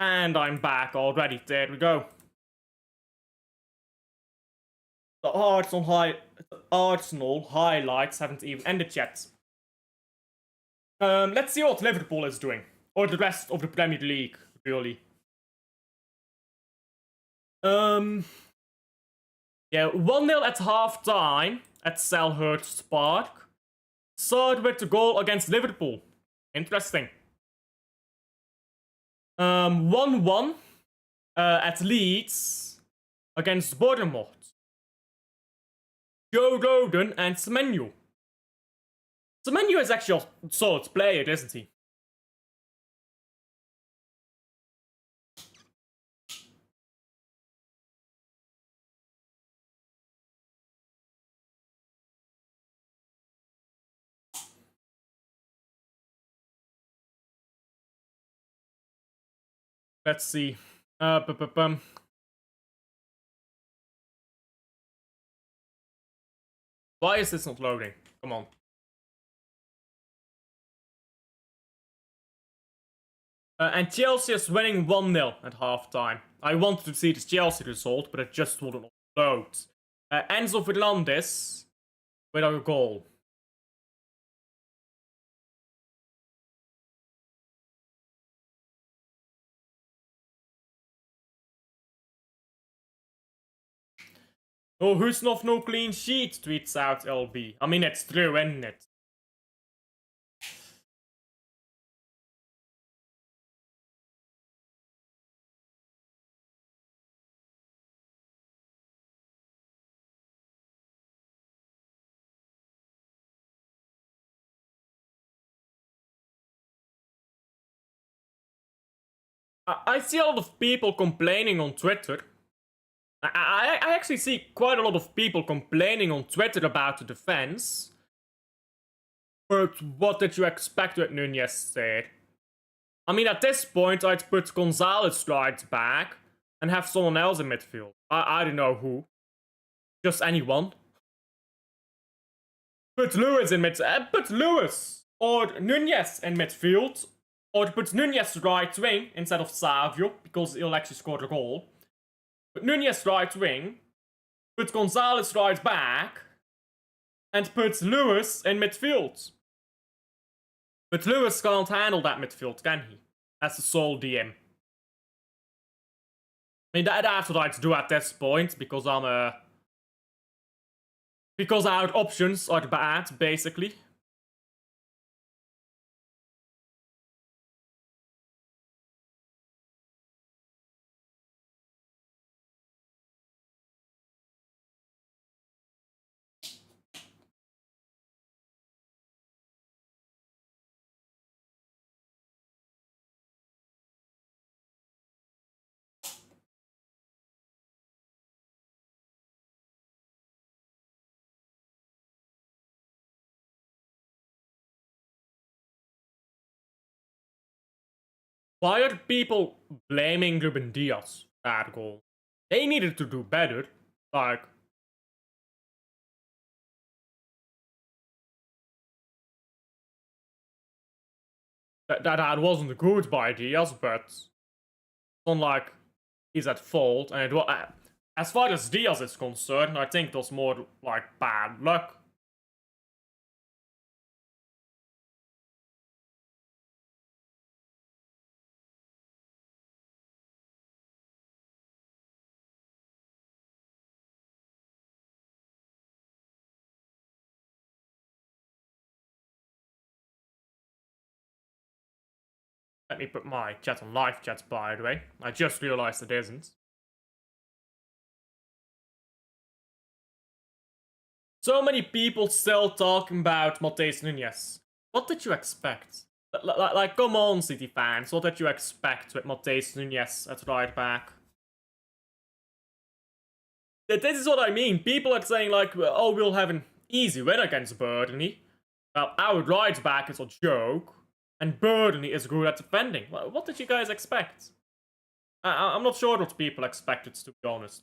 And I'm back already. There we go. The Arsenal highlights haven't even ended yet. Let's see what Liverpool is doing. Or the rest of the Premier League, really. Yeah, 1-0 at half-time at Selhurst Park. Started with the goal against Liverpool. Interesting. 1-1 at Leeds against Bournemouth. Joe Roden and Semenyo. Semenyo is actually a solid player, isn't he? Let's see. Why is this not loading? Come on. And Chelsea is winning 1-0 at halftime. I wanted to see this Chelsea result, but it just wouldn't load. Enzo Fernandez with our goal. Oh, Husnov no clean sheet, tweets out LB. I mean, it's true, isn't it? I see a lot of people complaining on Twitter. I actually see quite a lot of people complaining on Twitter about the defense. But what did you expect with Nunez said? I mean, at this point, I'd put Gonzalez right back and have someone else in midfield. I don't know who. Just anyone. Put Lewis in put Lewis or Nunez in midfield. Or put Nunez right wing instead of Savio, because he'll actually score the goal. Put Nunez right wing. Put Gonzalez right back. And put Lewis in midfield. But Lewis can't handle that midfield, can he? As the sole DM. I mean, that's what I'd do at this point, because because our options are bad, basically. Why are people blaming Ruben Diaz for that goal? They needed to do better. Like, that wasn't good by Diaz, but it's not like he's at fault. And it was, as far as Diaz is concerned, I think it was more like bad luck. Let me put my chat on live chat, by the way. I just realized it isn't. So many people still talking about Matheus Nunes. What did you expect? Like, come on, City fans. What did you expect with Matheus Nunes at right back? This is what I mean. People are saying, like, oh, we'll have an easy win against Burnley. Well, our right back is a joke. And Burnley is good at defending. What did you guys expect? I'm not sure what people expected, to be honest.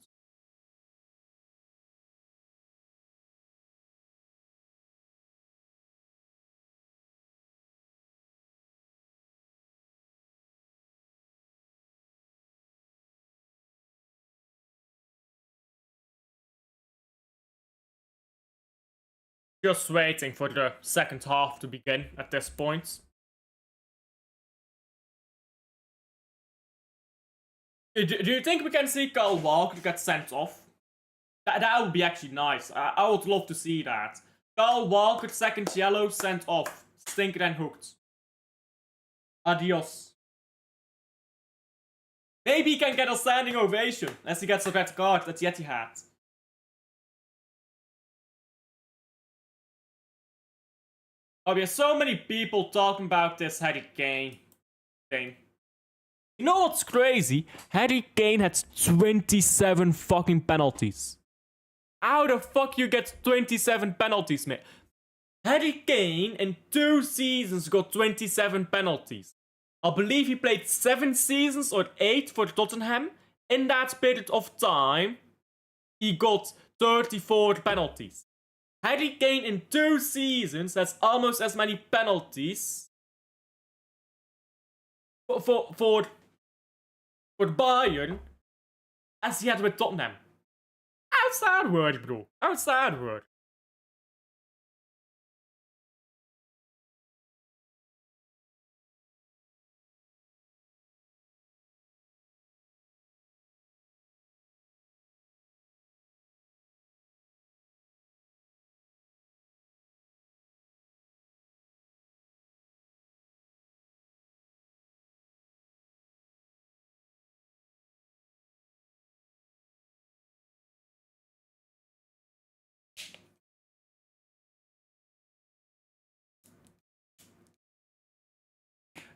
Just waiting for the second half to begin at this point. Do you think we can see Kyle Walker get sent off? That would be actually nice. I would love to see that. Kyle Walker, second yellow, sent off. Stinker and hooked. Adios. Maybe he can get a standing ovation as he gets a red card at Yeti hat. Oh, we have so many people talking about this Harry Kane thing. You know what's crazy? Harry Kane had 27 fucking penalties. How the fuck you get 27 penalties, man? Harry Kane in 2 seasons got 27 penalties. I believe he played 7 seasons or 8 for Tottenham. In that period of time, he got 34 penalties. Harry Kane in 2 seasons has almost as many penalties for Bayern as he had with Tottenham. How's that word, bro? How's that word?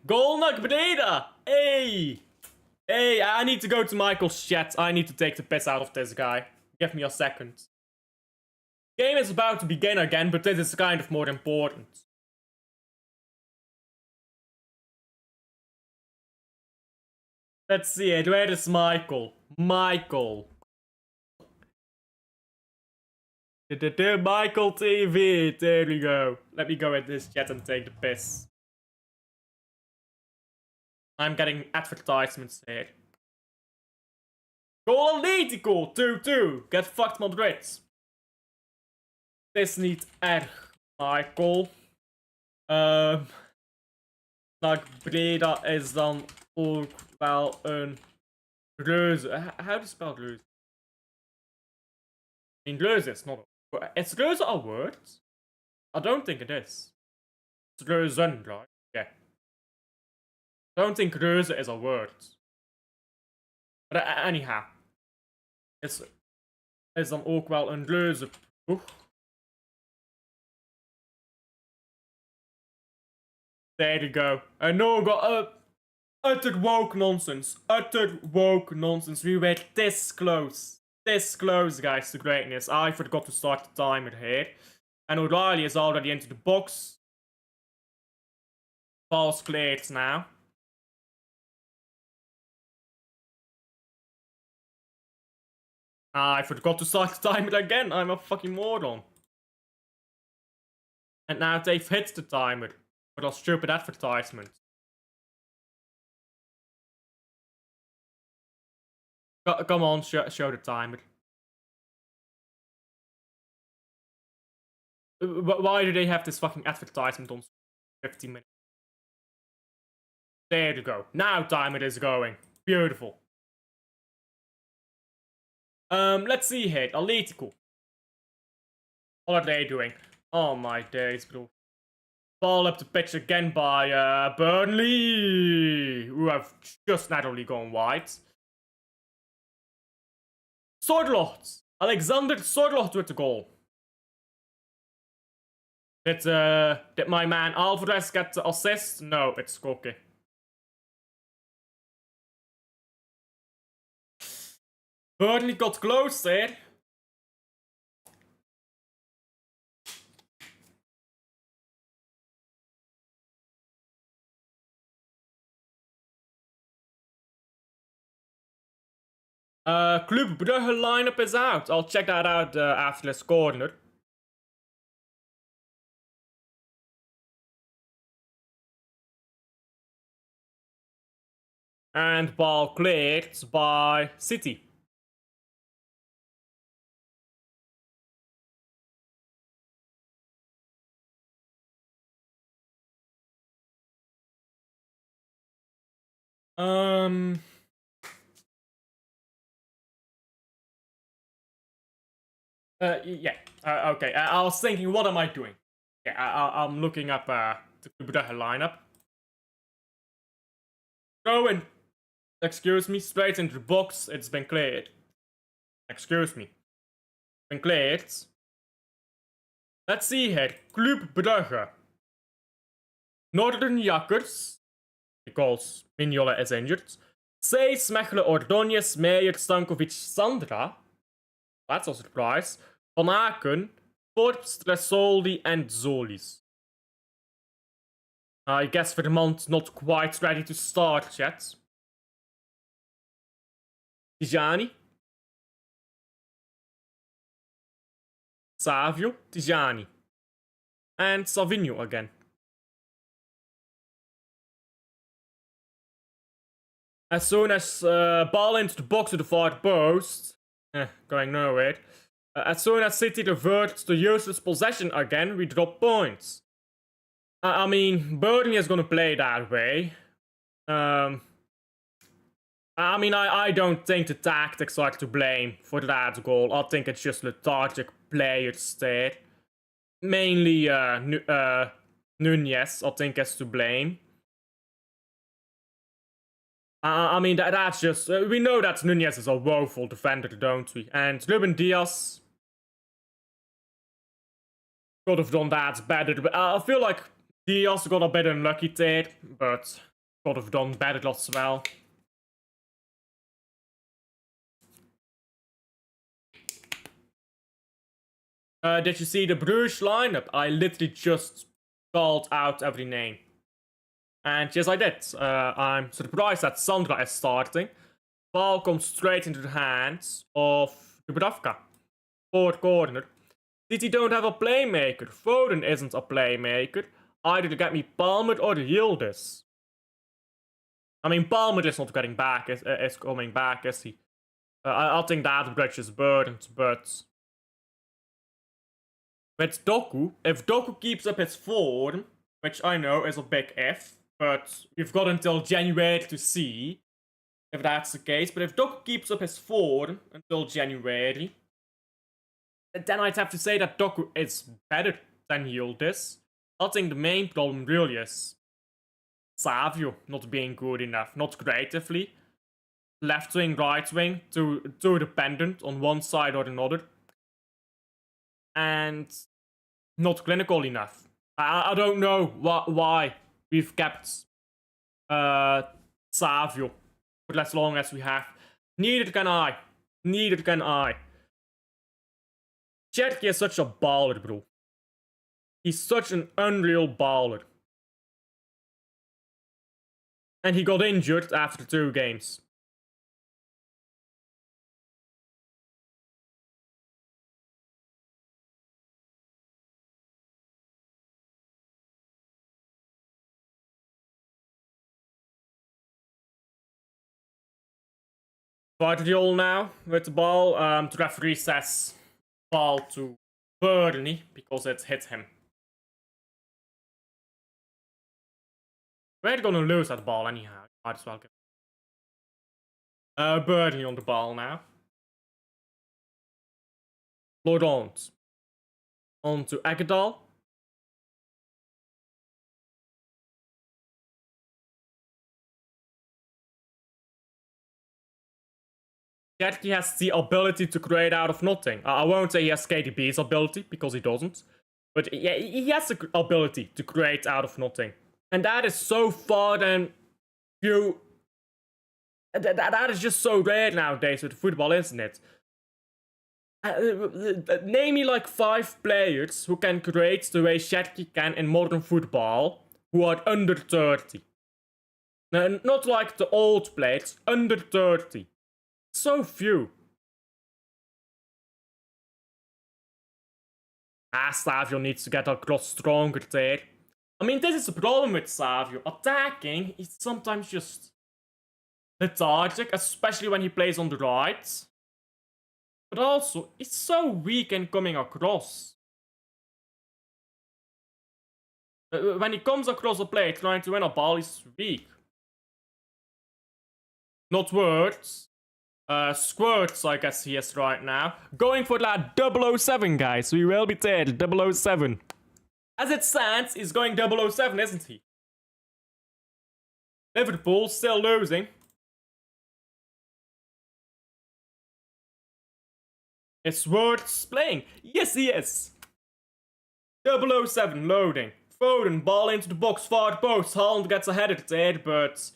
Goal naar Breda! Hey! Hey, I need to go to Michael's chat. I need to take the piss out of this guy. Give me a second. Game is about to begin again, but this is kind of more important. Let's see it. Where is Michael? Michael. Michael TV. There we go. Let me go in this chat and take the piss. I'm getting advertisements here. Goal Atletico 2-2. Get fucked, Madrid. Het is niet erg, Michael. Nou, Breda is dan ook wel een reuze. How do you spell reuze? I mean, reuze is not a word. Is reuze a word? I don't think it is. It's reuzen, right? Yeah. I don't think reuze is a word. But anyhow. Is dan ook wel een reuze ploeg. There you go. I know I got utter woke nonsense. Utter woke nonsense. We were this close. This close, guys, to greatness. I forgot to start the timer here. And O'Reilly is already into the box. Ball's cleared now. I forgot to start the timer again. I'm a fucking moron. And now they've hit the timer. For a stupid advertisement. Come on, show the timer. Why do they have this fucking advertisement on 15 minutes? There you go. Now timer is going. Beautiful. Let's see here. Atletico. What are they doing? Oh my days, bro. Ball up the pitch again by Burnley, who have just narrowly gone wide. Sorloth. Alexander Sorloth with the goal. Did my man Alvarez get the assist? No, it's Koke. Burnley got close there. Club Brugge lineup is out. I'll check that out after this corner. And ball cleared by City. Yeah. Okay. I was thinking, what am I doing? Yeah, I'm looking up the Brugge lineup. Go in. Excuse me. Straight into the box. It's been cleared. Excuse me. Been cleared. Let's see here. Club Brugge. Northern Jakkers. Because Mignola is injured. Seis, Mechelen, Ordonez, Meijer, Stankovic, Sandra. That's a surprise. Van Aken, Forbes, Tresoldi, and Zolis. I guess Vermont not quite ready to start yet. Tijani. Savio, Tijani. And Savinho again. As soon as ball into the box to the far post, going nowhere. As soon as City reverts to useless possession again, we drop points. I mean, Burnley is gonna play that way. I mean, I don't think the tactics are to blame for that goal. I think it's just lethargic players there. Mainly Nunez, I think, is to blame. I mean, that's just... we know that Nunez is a woeful defender, don't we? And Ruben Diaz could have done that better. But I feel like Diaz got a bit unlucky there, but could have done better as well. Did you see the Bruges lineup? I literally just called out every name. And yes, I did. I'm surprised that Sandra is starting. Ball comes straight into the hands of Dubravka. Forward corner. City don't have a playmaker. Foden isn't a playmaker. Either to get me Palmer or Yildiz. I mean, Palmer is not getting back. Is coming back, is he? I think that bridge is burdened, but... with Doku, if Doku keeps up his form, which I know is a big if, but we've got until January to see if that's the case. But if Doku keeps up his form until January, then I'd have to say that Doku is better than Yildiz. I think the main problem really is Savio not being good enough, not creatively. Left wing, right wing, too dependent on one side or another. And not clinical enough. I don't know why we've kept Savio for as long as we have. Neither can I. Neither can I. Cherky is such a baller, bro. He's such an unreal baller. And he got injured after 2 games. Guardiola now with the ball. The referee says ball to Burnley because it hit him. We're gonna lose that ball anyhow. Might as well get Burnley on the ball now. Laurent. On to Agudal. Cherky has the ability to create out of nothing. I won't say he has KDB's ability, because he doesn't. But yeah, he has the ability to create out of nothing. And that is so far than few... That is just so rare nowadays with football, isn't it? Name me like 5 players who can create the way Cherky can in modern football, who are under 30. Not like the old players, under 30. So few. Savio needs to get across stronger there. I mean, this is the problem with Savio. Attacking is sometimes just lethargic, especially when he plays on the right. But also, he's so weak in coming across. When he comes across a play trying to win a ball, he's weak. Not words. Squirts, I guess he is right now. Going for that 007, guys. We will be dead. 007. As it stands, he's going 007, isn't he? Liverpool still losing. It's worth playing. Yes, he is. 007 loading. Foden, ball into the box, far post. Haaland gets ahead of it, but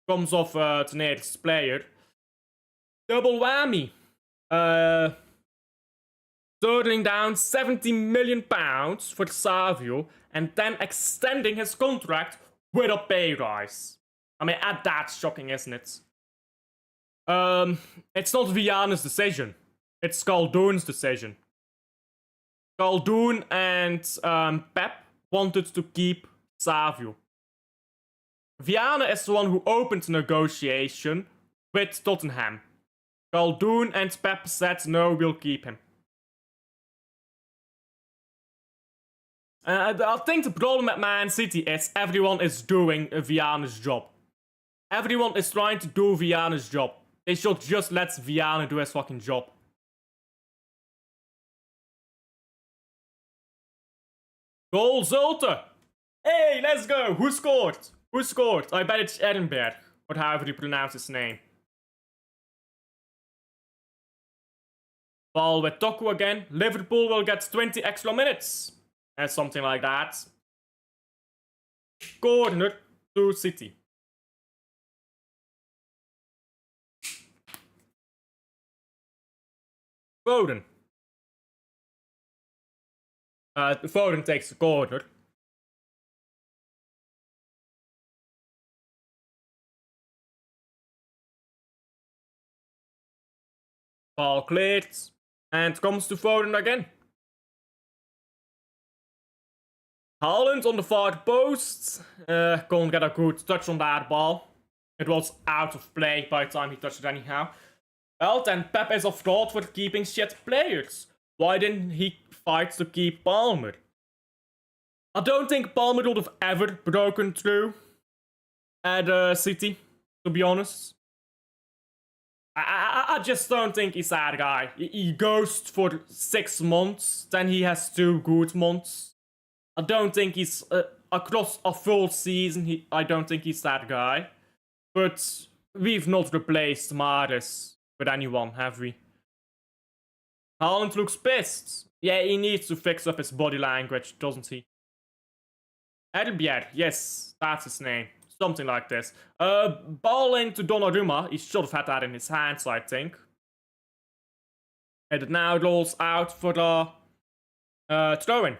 comes off the nearest player. Double whammy. Turning down £70 million for Savio and then extending his contract with a pay rise. I mean, that's shocking, isn't it? It's not Viana's decision. It's Khaldoon's decision. Khaldoon and Pep wanted to keep Savio. Viana is the one who opened the negotiation with Tottenham. Khaldoon and Pep said, no, we'll keep him. I think the problem at Man City is everyone is doing Viana's job. Everyone is trying to do Viana's job. They should just let Viana do his fucking job. Goal Zulte! Hey, let's go! Who scored? Who scored? I bet it's Edinburgh, or however you pronounce his name. Ball with Toku again. Liverpool will get 20 extra minutes. And something like that. Corner to City. Foden. Foden takes the corner. Ball cleared. And comes to Foden again. Haaland on the far post. Can't get a good touch on that ball. It was out of play by the time he touched it anyhow. Well, then Pep is off guard for keeping shit players. Why didn't he fight to keep Palmer? I don't think Palmer would have ever broken through at City, to be honest. I just don't think he's that guy. He ghosts for 6 months, then he has 2 good months. I don't think he's across a full season. I don't think he's that guy. But we've not replaced Mahrez with anyone, have we? Haaland looks pissed. Yeah, he needs to fix up his body language, doesn't he? Edinburgh, yes, that's his name. Something like this. Ball into Donnarumma. He should have had that in his hands, I think. And it now rolls out for the throw-in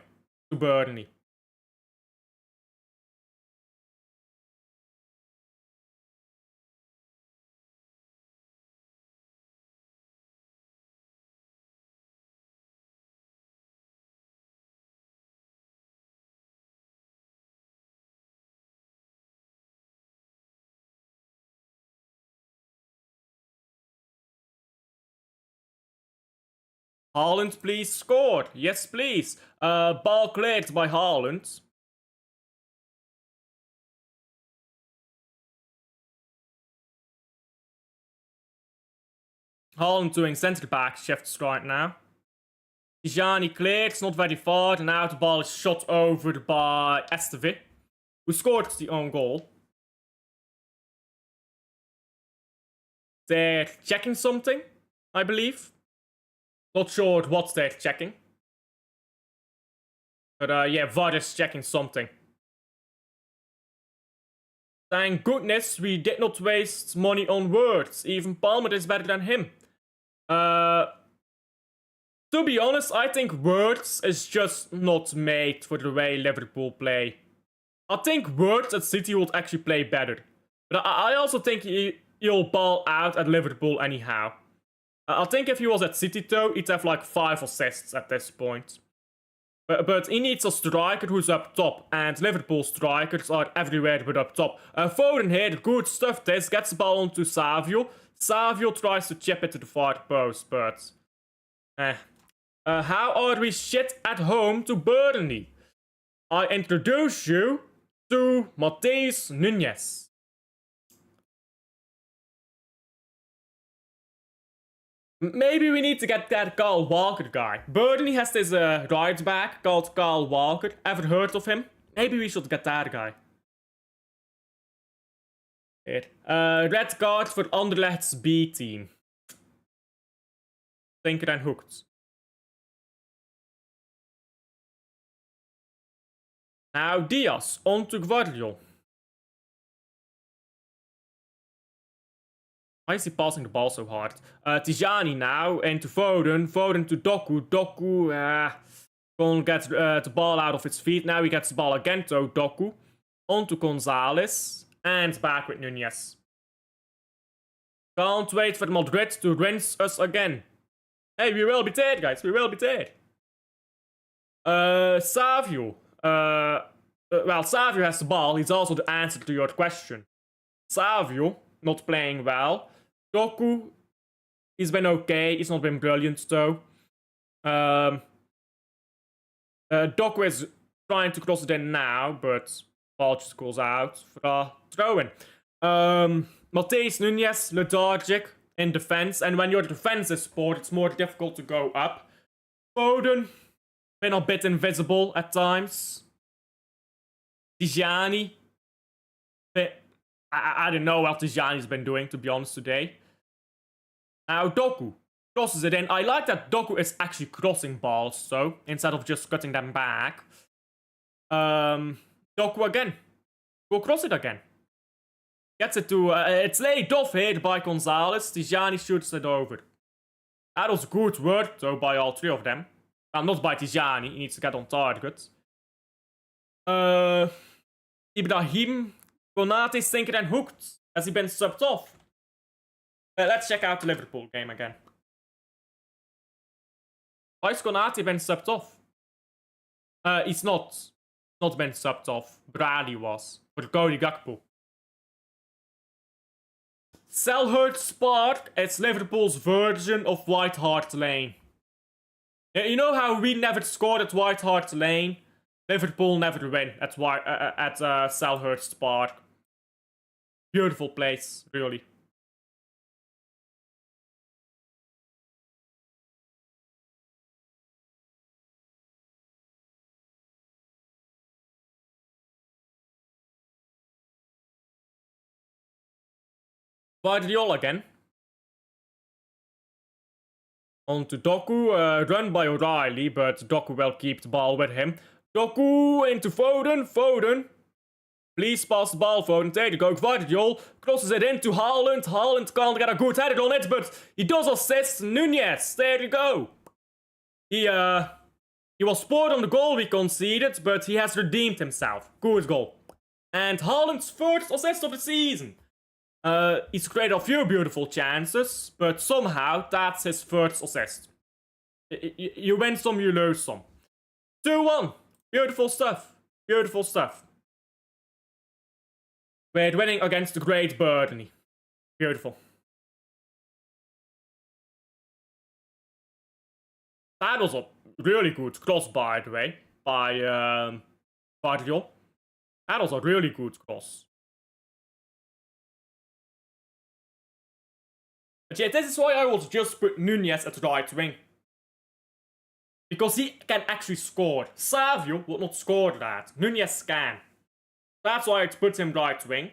to Burnley. Haaland, please score. Yes, please. Ball cleared by Haaland. Haaland doing centre back shifts right now. Tijani cleared, it's not very far, and now the ball is shot over by Esteve, who scored the own goal. They're checking something, I believe. Not sure what they're checking. But yeah, VAR is checking something. Thank goodness we did not waste money on words. Even Palmer is better than him. To be honest, I think Words is just not made for the way Liverpool play. I think Words at City would actually play better. But I also think he'll ball out at Liverpool anyhow. I think if he was at City though, he'd have like 5 assists at this point. But he needs a striker who's up top, and Liverpool strikers are everywhere but up top. Foden here, good stuff this, gets the ball onto Savio. Savio tries to chip it to the far post, but... how are we shit at home to Burnley? I introduce you to Matheus Nunes. Maybe we need to get that Carl Walker guy. Burnley has this right back called Carl Walker. Ever heard of him? Maybe we should get that guy. Red card for Anderlecht's B team. Tinker and hooked. Now Diaz, on to Guardiola. Why is he passing the ball so hard? Tijani now, into Foden. Foden to Doku. Doku, can't get the ball out of his feet. Now he gets the ball again to Doku. On to Gonzalez. And back with Nunez. Can't wait for Madrid to rinse us again. Hey, we will be dead, guys. We will be dead. Savio. Well, Savio has the ball. He's also the answer to your question. Savio, not playing well. Doku, he's been okay. He's not been brilliant, though. Doku is trying to cross it in now, but ball just goes out for a throw-in. Matthijs Nunez, lethargic in defense, and when your defense is poor, it's more difficult to go up. Foden, been a bit invisible at times. Tijani, I don't know what Tijani's been doing, to be honest, today. Now Doku crosses it in. I like that Doku is actually crossing balls, so instead of just cutting them back. Doku again. Go cross it again. Gets it to... it's laid off here by Gonzalez. Tijani shoots it over. That was good work, though, by all three of them. Well, not by Tijani. He needs to get on target. Ibrahim, Konate, Stinker and hooked. Has he been subbed off? Let's check out the Liverpool game again. Why is Konate been subbed off? He's not. Not been subbed off. Bradley was. For Cody Gakpo. Selhurst Park is Liverpool's version of White Hart Lane. You know how we never scored at White Hart Lane? Liverpool never win at Selhurst Park. Beautiful place, really. Guardiola again. On to Doku, run by O'Reilly, but Doku will keep the ball with him. Doku into Foden, Foden. Please pass the ball, Foden. There you go. Guardiola crosses it into Haaland. Haaland can't get a good header on it, but he does assist Nunez. There you go. He was spoiled on the goal we conceded, but he has redeemed himself. Good goal. And Haaland's first assist of the season. He's created a few beautiful chances, but somehow that's his first assist. You win some, you lose some. 2-1. Beautiful stuff. Beautiful stuff. We're winning against the great Burnley. Beautiful. That was a really good cross, by the way, by Guardiola. That was a really good cross. But yeah, this is why I will just put Nunez at right wing. Because he can actually score. Savio will not score that. Nunez can. That's why I'd put him right wing.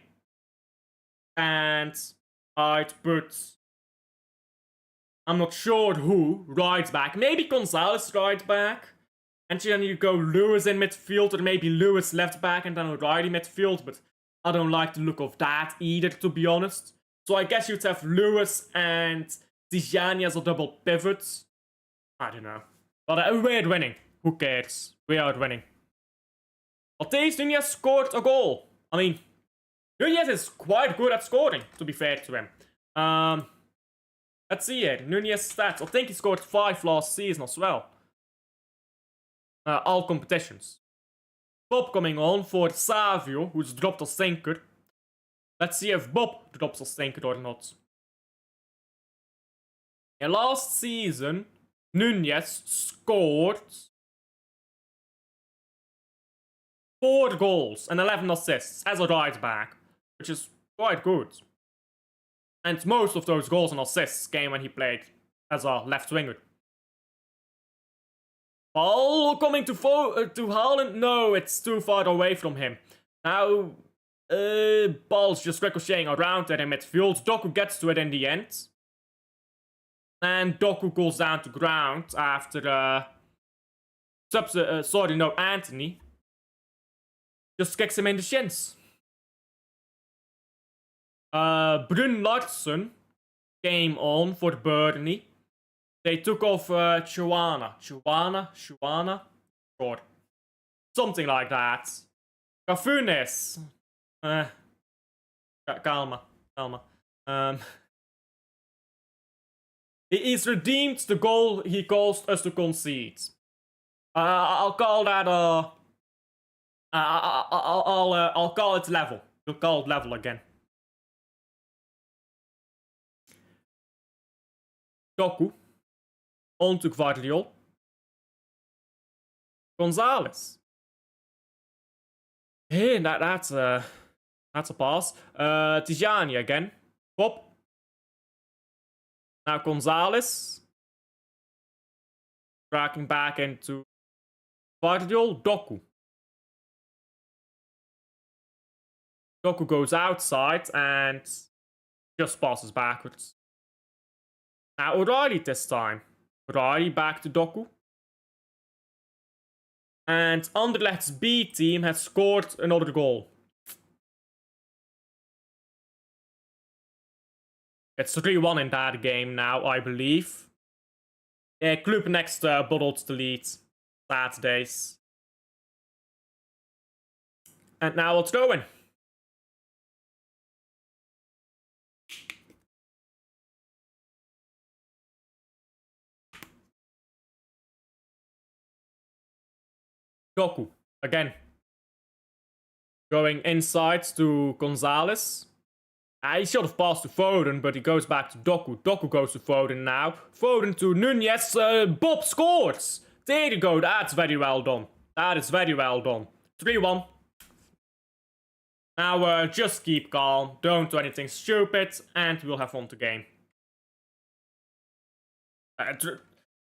And I'd put... I'm not sure who, right back. Maybe Gonzalez right back. And then you go Lewis in midfield, or maybe Lewis left back and then O'Reilly midfield. But I don't like the look of that either, to be honest. So I guess you'd have Lewis and Tijani as a double pivot. I don't know. But we're winning. Who cares? We are winning. Matthijs Nunez scored a goal. I mean, Nunez is quite good at scoring, to be fair to him. Let's see here. Nunez stats. I think he scored 5 last season as well. All competitions. Bob coming on for Savio, who's dropped a stinker. Let's see if Bob drops a stinker or not. Yeah, last season, Nunez scored 4 goals and 11 assists as a right back, which is quite good. And most of those goals and assists came when he played as a left winger. Ball coming to Haaland. No, it's too far away from him. Now, ball's just ricocheting around at him. It feels Doku gets to it in the end. And Doku goes down to ground after, Anthony just kicks him in the shins. Brun Larsen came on for Burnley. They took off Chuana. Sure. Something like that. Cafunes. Calma. He's redeemed the goal he caused us to concede. I'll call that I'll call it level. We'll call it level again. Doku. On to Gvardiol. Gonzalez. Hey, that's a pass. Tijani again. Pop. Now Gonzalez. Tracking back into Gvardiol. Doku. Doku goes outside and just passes backwards. Now O'Reilly this time. O'Reilly back to Doku. And Anderlecht's B team has scored another goal. It's 3-1 in that game now, I believe. Club next bottled the lead. Saturdays. And now we'll throw in. Doku, again. Going inside to Gonzalez. He should have passed to Foden, but he goes back to Doku. Doku goes to Foden now. Foden to Nunez. Bob scores! There you go, that's very well done. That is very well done. 3-1. Now just keep calm, don't do anything stupid, and we'll have fun to game.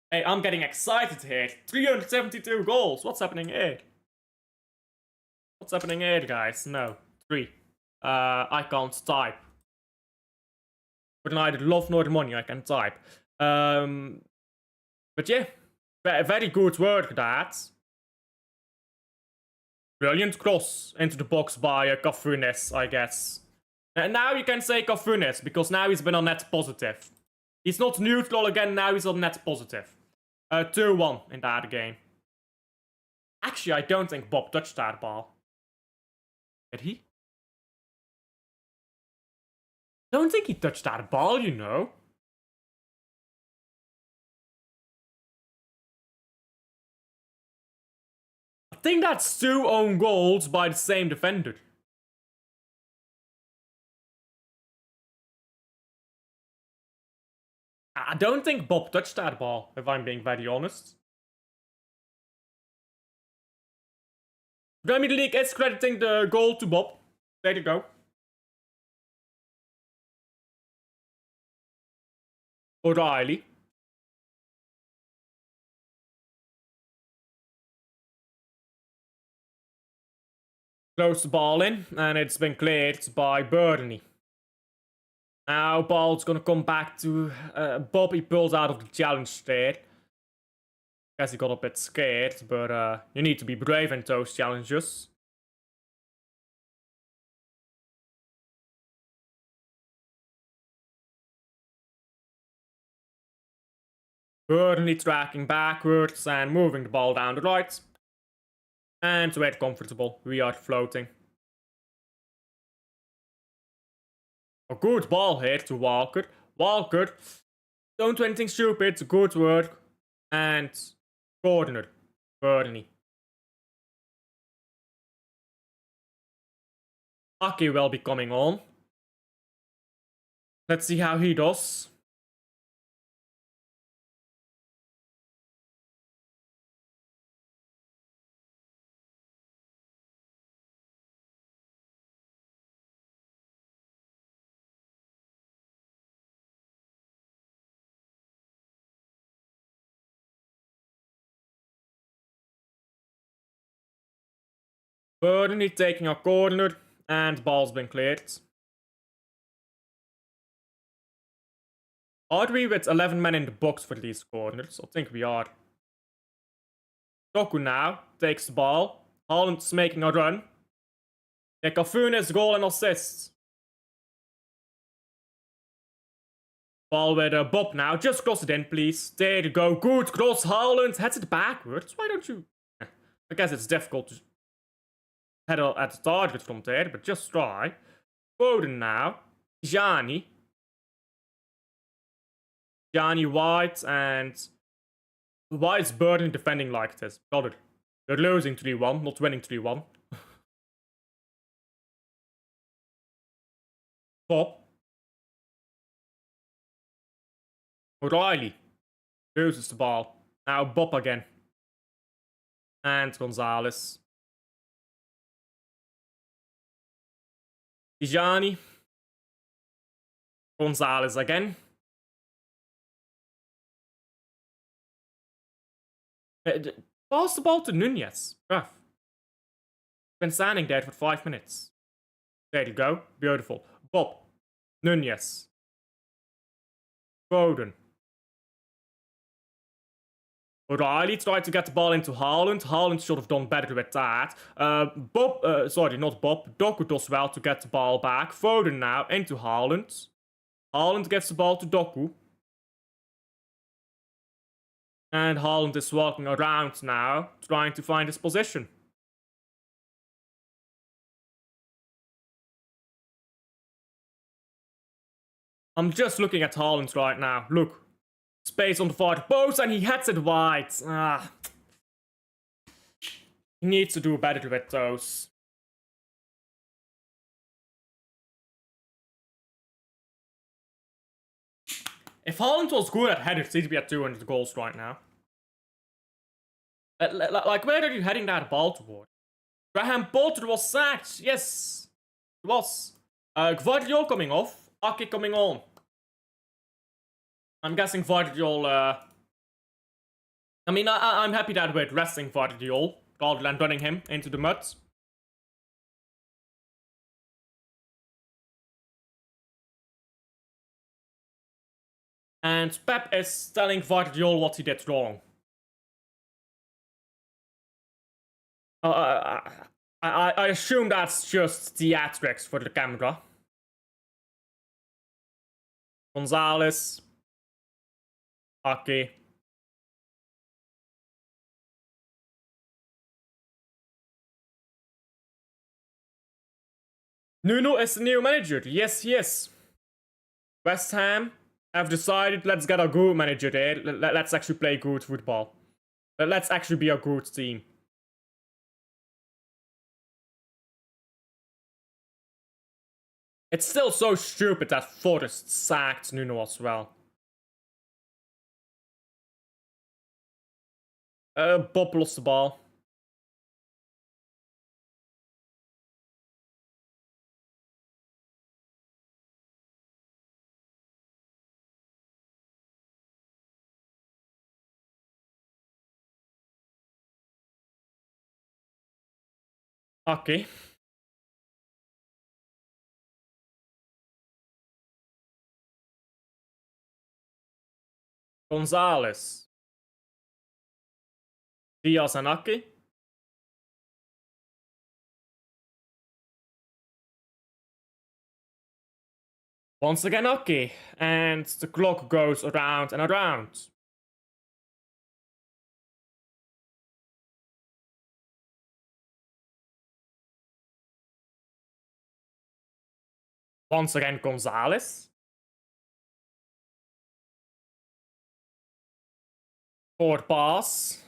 Hey, I'm getting excited here. 372 goals. What's happening here? What's happening here, guys? No. 3. I can't type. But neither love nor money I can type. But yeah. Very good work, that. Brilliant cross into the box by Cafunes, I guess. And now you can say Cafunes, because now he's been on net positive. He's not neutral again, now he's on net positive. 2-1 in that game. Actually, I don't think Bob touched that ball. Did he? Don't think he touched that ball, you know. I think that's 2 own goals by the same defender. I don't think Bob touched that ball, if I'm being very honest. Premier League is crediting the goal to Bob. There you go. O'Reilly. Throws the ball in, and it's been cleared by Burnley. Now ball's gonna come back to Bob. He pulls out of the challenge there. Guess he got a bit scared, but you need to be brave in those challenges. Burnley tracking backwards and moving the ball down the right. And we're comfortable. We are floating. A good ball here to Walker. Walker, don't do anything stupid. Good work. And corner. Burnley. Aki will be coming on. Let's see how he does. Burnley taking a corner, and ball's been cleared. Are we with 11 men in the box for these corners? I think we are. Doku now takes the ball. Haaland's making a run. Yeah, Cafunes goal and assist. Ball with Bob now. Just cross it in, please. There you go. Good cross. Haaland heads it backwards. Why don't you... I guess it's difficult to head at the target from there, but just try. Foden now. Gianni. Gianni White, and why is Burnley defending like this? Got it. They're losing 3-1, not winning 3-1. Bob. O'Reilly loses the ball. Now Bob again. And Gonzalez. Gianni. Gonzalez again. Pass the ball to Nunez. Bruv. Been standing there for 5 minutes. There you go. Beautiful. Bob. Nunez. Foden. O'Reilly tried to get the ball into Haaland. Haaland should have done better with that. Sorry, not Bob. Doku does well to get the ball back. Foden now into Haaland. Haaland gets the ball to Doku. And Haaland is walking around now, trying to find his position. I'm just looking at Haaland right now. Look. Space on the far post, and he heads it wide. He needs to do better with those. If Haaland was good at headers, he'd be at 200 goals right now. Like, where are you heading that ball toward? Graham Potter was sacked. Yes, it was. Gvardiol coming off. Ake coming on. I'm guessing Gvardiol... I mean, I'm happy that we're resting Gvardiol rather than running him into the mud. And Pep is telling Gvardiol what he did wrong. I assume that's just theatrics for the camera. Gonzalez. Ake. Nuno is the new manager. Yes, he is. West Ham have decided, let's get a good manager there. Let's actually play good football. Let's actually be a good team. It's still so stupid that Forrest sacked Nuno as well. Bob lost the ball. Okay. Gonzalez. Diaz and Ake. Once again Ake. And the clock goes around and around. Once again Gonzalez. Forward pass.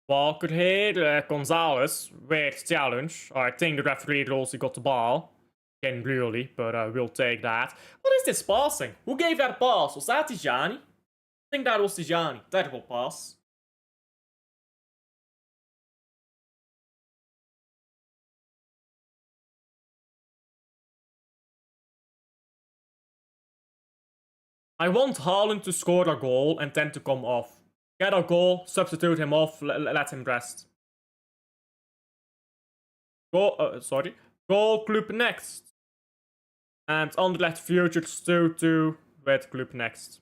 Walker here, Gonzalez with challenge. I think the referee rules he got the ball. Again, really, but we'll take that. What is this passing? Who gave that pass? Was that Tijani? I think that was Tijani. Terrible pass. I want Haaland to score a goal and then to come off. Get a goal, substitute him off, let him rest. Sorry. Goal Club next. And on the left, Futures 2-2 with Club next.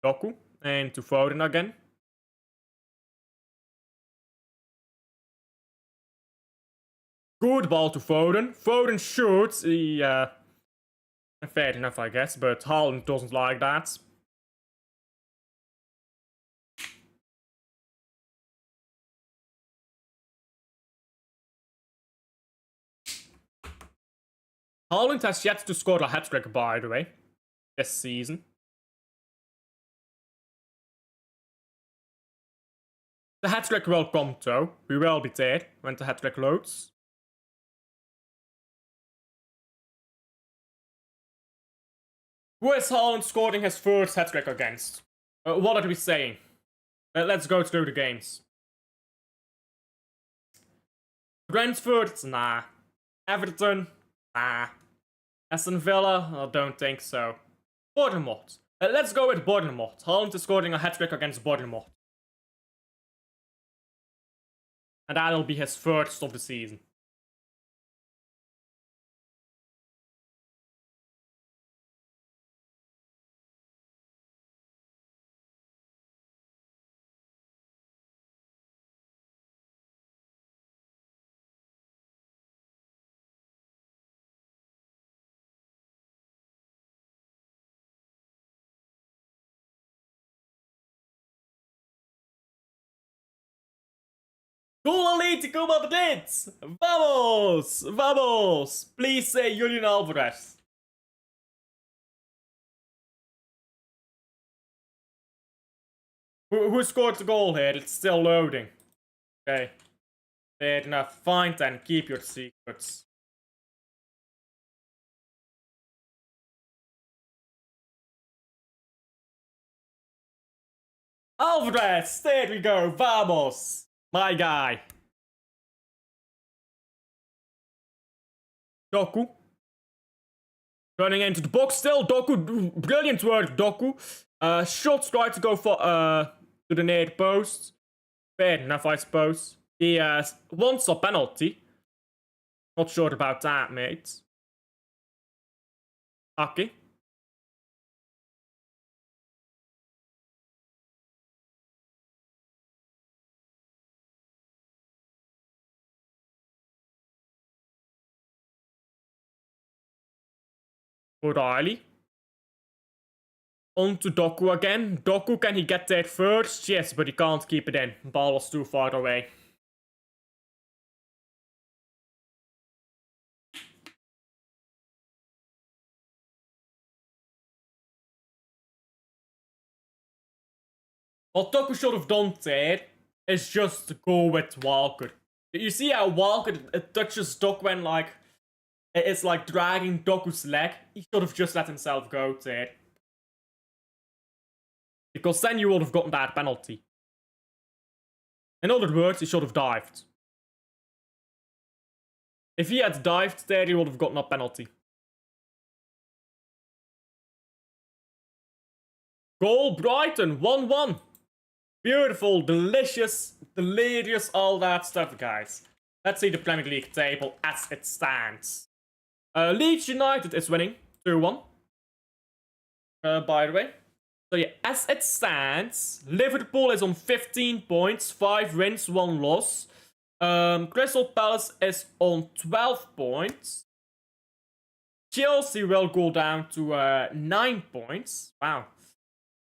Doku. And to Foden again. Good ball to Foden. Foden shoots. Fair enough, I guess, but Haaland doesn't like that. Haaland has yet to score a hat-trick, by the way, this season. The hat-trick will come, though. We will be there when the hat-trick loads. Who is Haaland scoring his first hat-trick against? What are we saying? Let's go through the games. Brentford? Nah. Everton? Nah. Aston Villa? I don't think so. Bournemouth. Let's go with Bournemouth. Haaland is scoring a hat-trick against Bournemouth. And that'll be his first of the season. Gol Atlético Madrid! Vamos! Vamos! Please say Julian Alvarez. Who scored the goal here? It's still loading. Okay. Fair enough. Fine then. Keep your secrets. Alvarez! There we go. Vamos! My guy. Doku. Running into the box still. Doku. Brilliant work, Doku. Shots try to go for to the near post. Fair enough, I suppose. He wants a penalty. Not sure about that, mate. Aki. O'Reilly. On to Doku again. Doku, can he get there first? Yes, but he can't keep it in. Ball was too far away. What Doku should have done there is just go with Walker. You see how Walker touches Doku when like it's like dragging Doku's leg? He should have just let himself go there. Because then you would have gotten that penalty. In other words, he should have dived. If he had dived there, he would have gotten a penalty. Goal Brighton, 1-1. Beautiful, delicious, delirious, all that stuff, guys. Let's see the Premier League table as it stands. Leeds United is winning 2-1. By the way. So yeah, as it stands, Liverpool is on 15 points, 5 wins, 1 loss. Crystal Palace is on 12 points. Chelsea will go down to 9 points. Wow.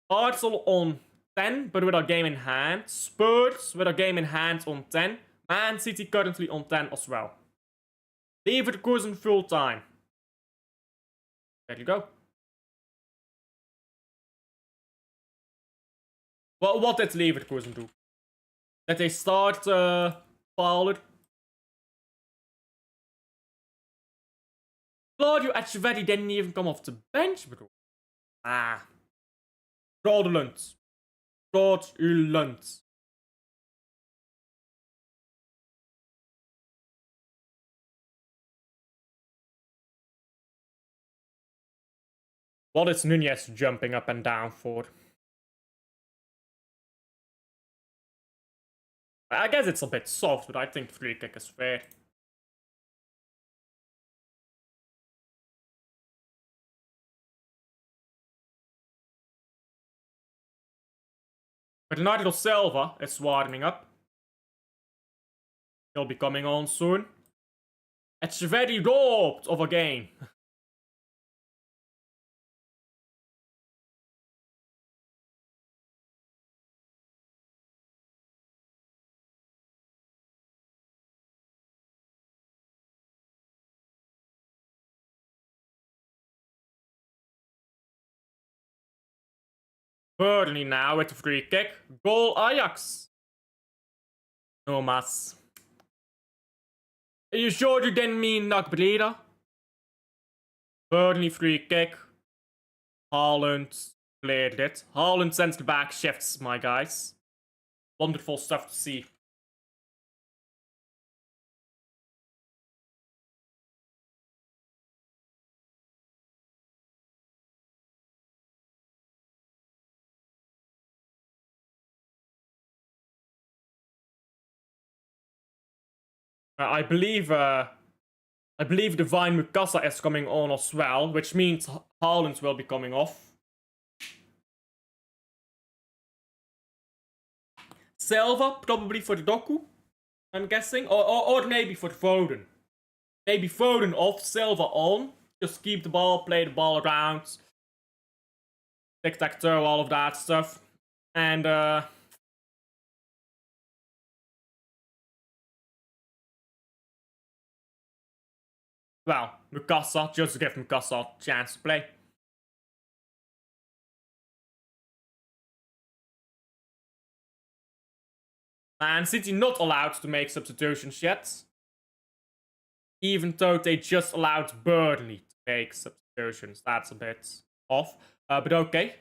Arsenal on 10, but with a game in hand. Spurs with a game in hand on 10. Man City currently on 10 as well. Leverkusen full time. There you go. Well, what did Leverkusen do? Did they start Fowler? Claudio Echeverri didn't even come off the bench, bro. Ah. Fraudulent. Fraudulent. What is Nunez jumping up and down for? I guess it's a bit soft, but I think free kick is fair. Bernardo Silva is warming up. He'll be coming on soon. It's very robbed of a game. Burnley now with the free kick. Goal Ajax. No mas. Are you sure you didn't mean Nakbreda? Burnley free kick. Haaland cleared it. Haaland sends the back shifts, my guys. Wonderful stuff to see. I believe Divine Mukasa is coming on as well, which means Haaland will be coming off. Silva, probably for the Doku, I'm guessing. Or maybe for Foden. Maybe Foden off, Silva on. Just keep the ball, play the ball around. Tic-tac-toe, all of that stuff. And, well, Mukasa, just to give Mukasa a chance to play. Man City not allowed to make substitutions yet. Even though they just allowed Burnley to make substitutions. That's a bit off. But okay.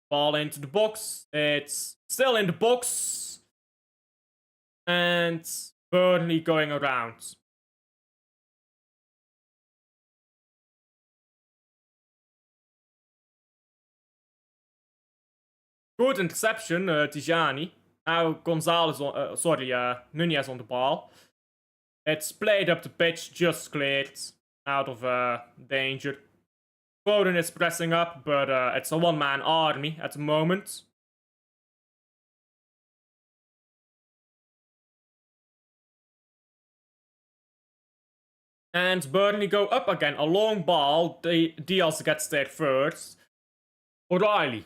Ball into the box. It's still in the box. And Burnley going around. Good interception, Tijani. Now Gonzalez on, Nunez on the ball. It's played up the pitch, just cleared. Out of danger. Foden is pressing up, but it's a one-man army at the moment. And Burnley go up again. A long ball. Diaz gets there first. O'Reilly.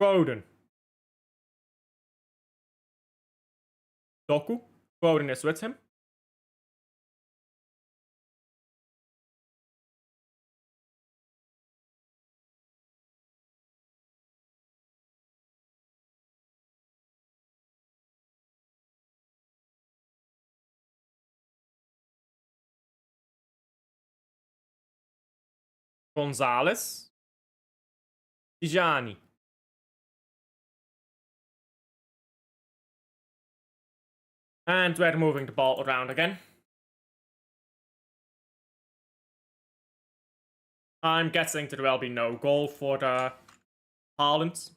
Foden. Doku. Foden is with him. Gonzalez. Tijani. And we're moving the ball around again. I'm guessing there will be no goal for the Haaland.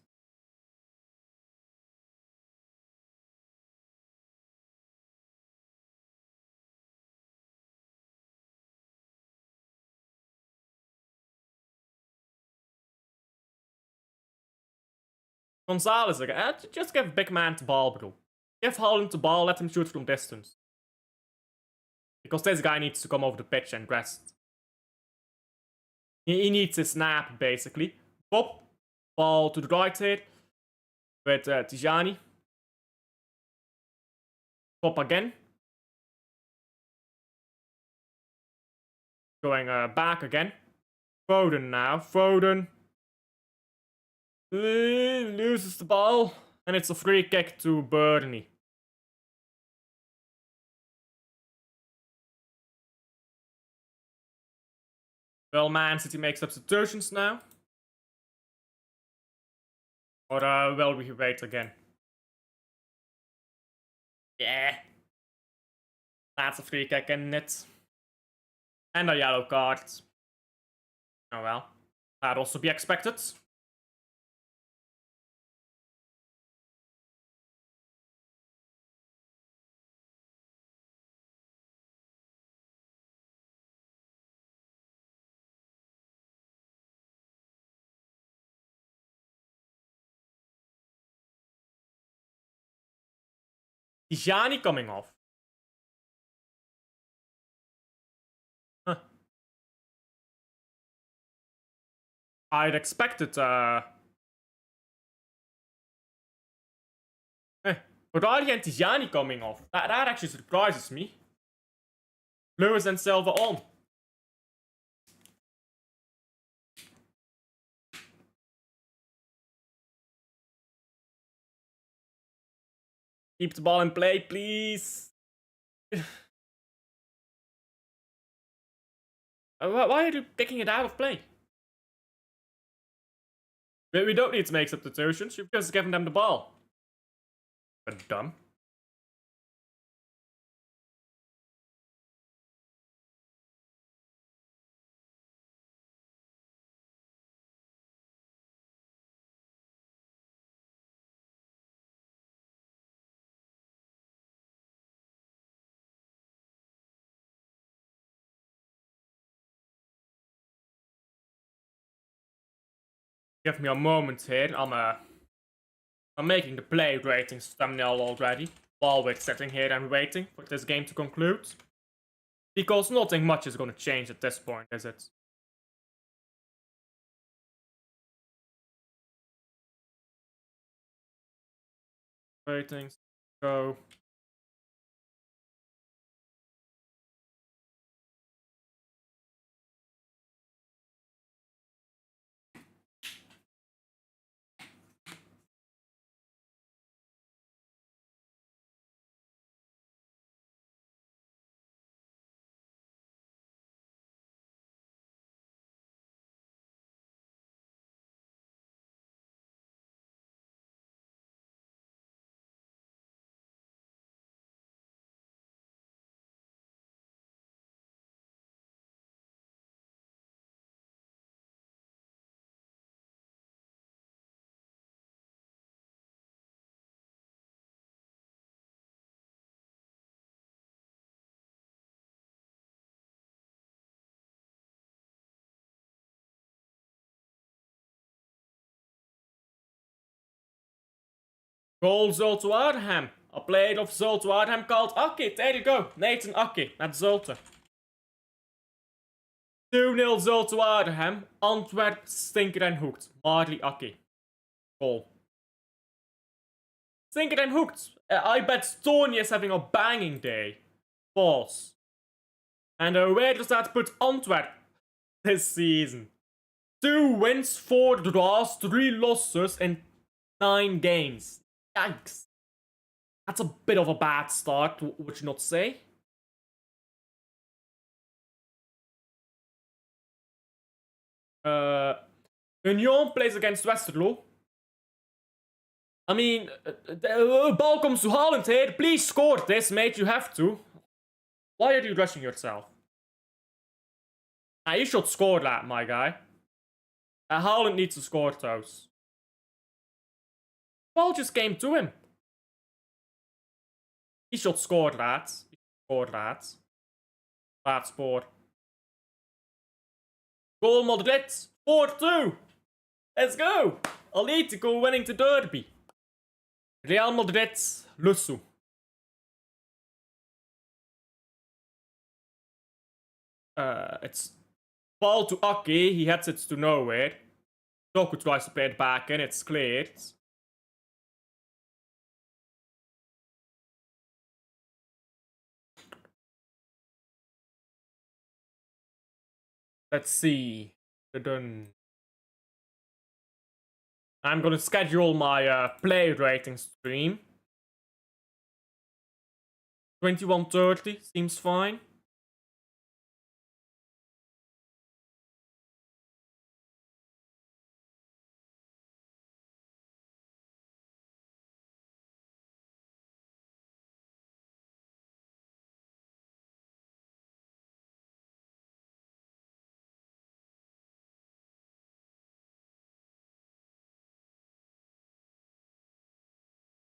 Gonzalez again. Just give big man the ball, bro. Give Haaland the ball, let him shoot from distance. Because this guy needs to come over the pitch and rest. He needs a snap, basically. Pop. Ball to the right here. With Tijani. Pop again. Going back again. Foden now. Foden. Loses the ball. And it's a free kick to Burnley. Will Man City make substitutions now? Or will we wait again? Yeah. That's a free kick, isn't it? And a yellow card. Oh well. That'd also be expected. Tijani coming off. Huh. I'd expected, Ferrari and Tijani coming off. That actually surprises me. Lewis and Silva on. Keep the ball in play, please. Why are you taking it out of play? We don't need to make substitutions. You've just given them the ball. But dumb. Give me a moment here. I'm making the play ratings thumbnail already, while we're sitting here and waiting for this game to conclude. Because nothing much is gonna change at this point, is it? Ratings, go. Goal Zulte Waardam. A player of Zulte Waardam called Aki. There you go. Nathan Aki at Zulte. 2-0 Zulte Waardam. Antwerp, Stinker en Hoekt. Marley Aki. Goal. Stinker en Hoekt. I bet Tony is having a banging day. Pause. And where does that put Antwerp this season? 2 wins, 4 draws, 3 losses in 9 games. Yikes. That's a bit of a bad start, would you not say? Union plays against Westerlo. I mean, ball comes to Haaland here. Please score this, mate. You have to. Why are you rushing yourself? You should score that, my guy. Haaland needs to score those. Ball just came to him. He should score that. He should score that. That score. Goal Madrid. 4-2. Let's go. Atletico winning the derby. Real Madrid. Lusso. It's ball to Aki. He heads it to nowhere. Doku tries to play it back and it's cleared. Let's see. Done. I'm gonna schedule my play rating stream. 21:30 seems fine.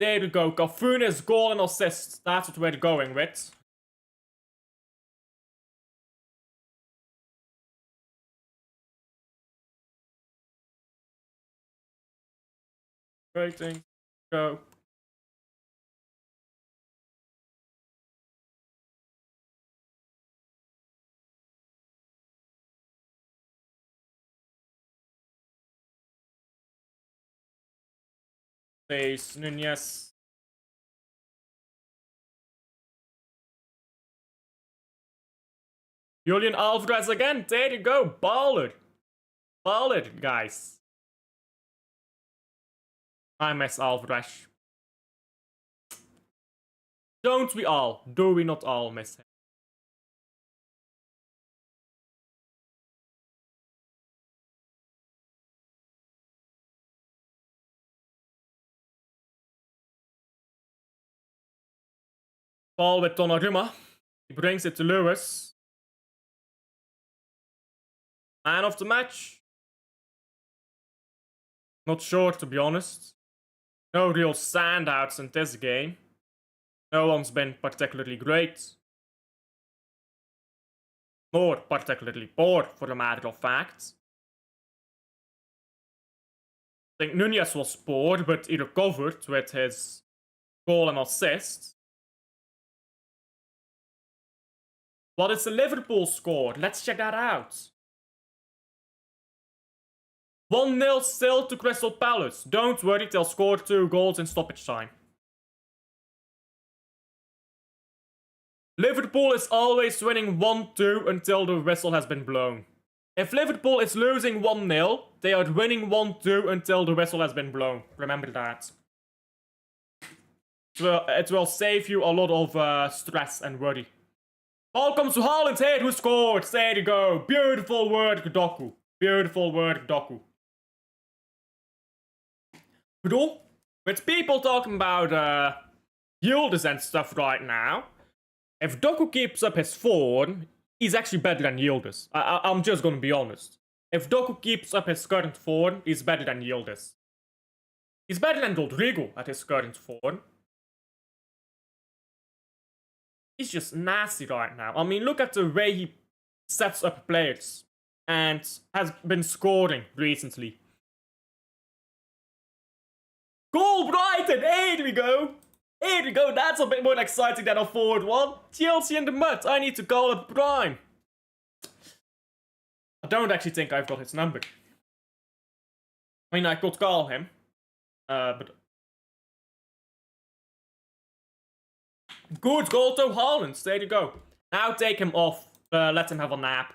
There we go. Cafunes, goal and assist. That's what we're going with. Rating. Go. Face Nunez. Julian Alvarez again. There you go. Baller. Baller, guys. I miss Alvarez. Don't we all? Do we not all miss him? Ball with Donnarumma. He brings it to Lewis. Man of the match. Not sure, to be honest. No real standouts in this game. No one's been particularly great. Nor particularly poor, for a matter of fact. I think Nunez was poor, but he recovered with his goal and assist. What is the Liverpool score? Let's check that out. 1-0 still to Crystal Palace. Don't worry, they'll score 2 goals in stoppage time. Liverpool is always winning 1-2 until the whistle has been blown. If Liverpool is losing 1-0, they are winning 1-2 until the whistle has been blown. Remember that. It will save you a lot of stress and worry. Ball comes to Haaland here, who scored. There you go. Beautiful work, Doku. Beautiful work, Doku. Bedoel, with people talking about Yildiz and stuff right now, if Doku keeps up his form, he's actually better than Yildiz. I'm just gonna be honest. If Doku keeps up his current form, he's better than Yildiz. He's better than Rodrigo at his current form. He's just nasty right now. I mean, look at the way he sets up players and has been scoring recently. Goal Brighton! Here we go! Here we go, that's a bit more exciting than a forward one. Chelsea in the mud, I need to call it Prime. I don't actually think I've got his number. I mean, I could call him. But... Good goal to Haaland, there you go. Now take him off, let him have a nap.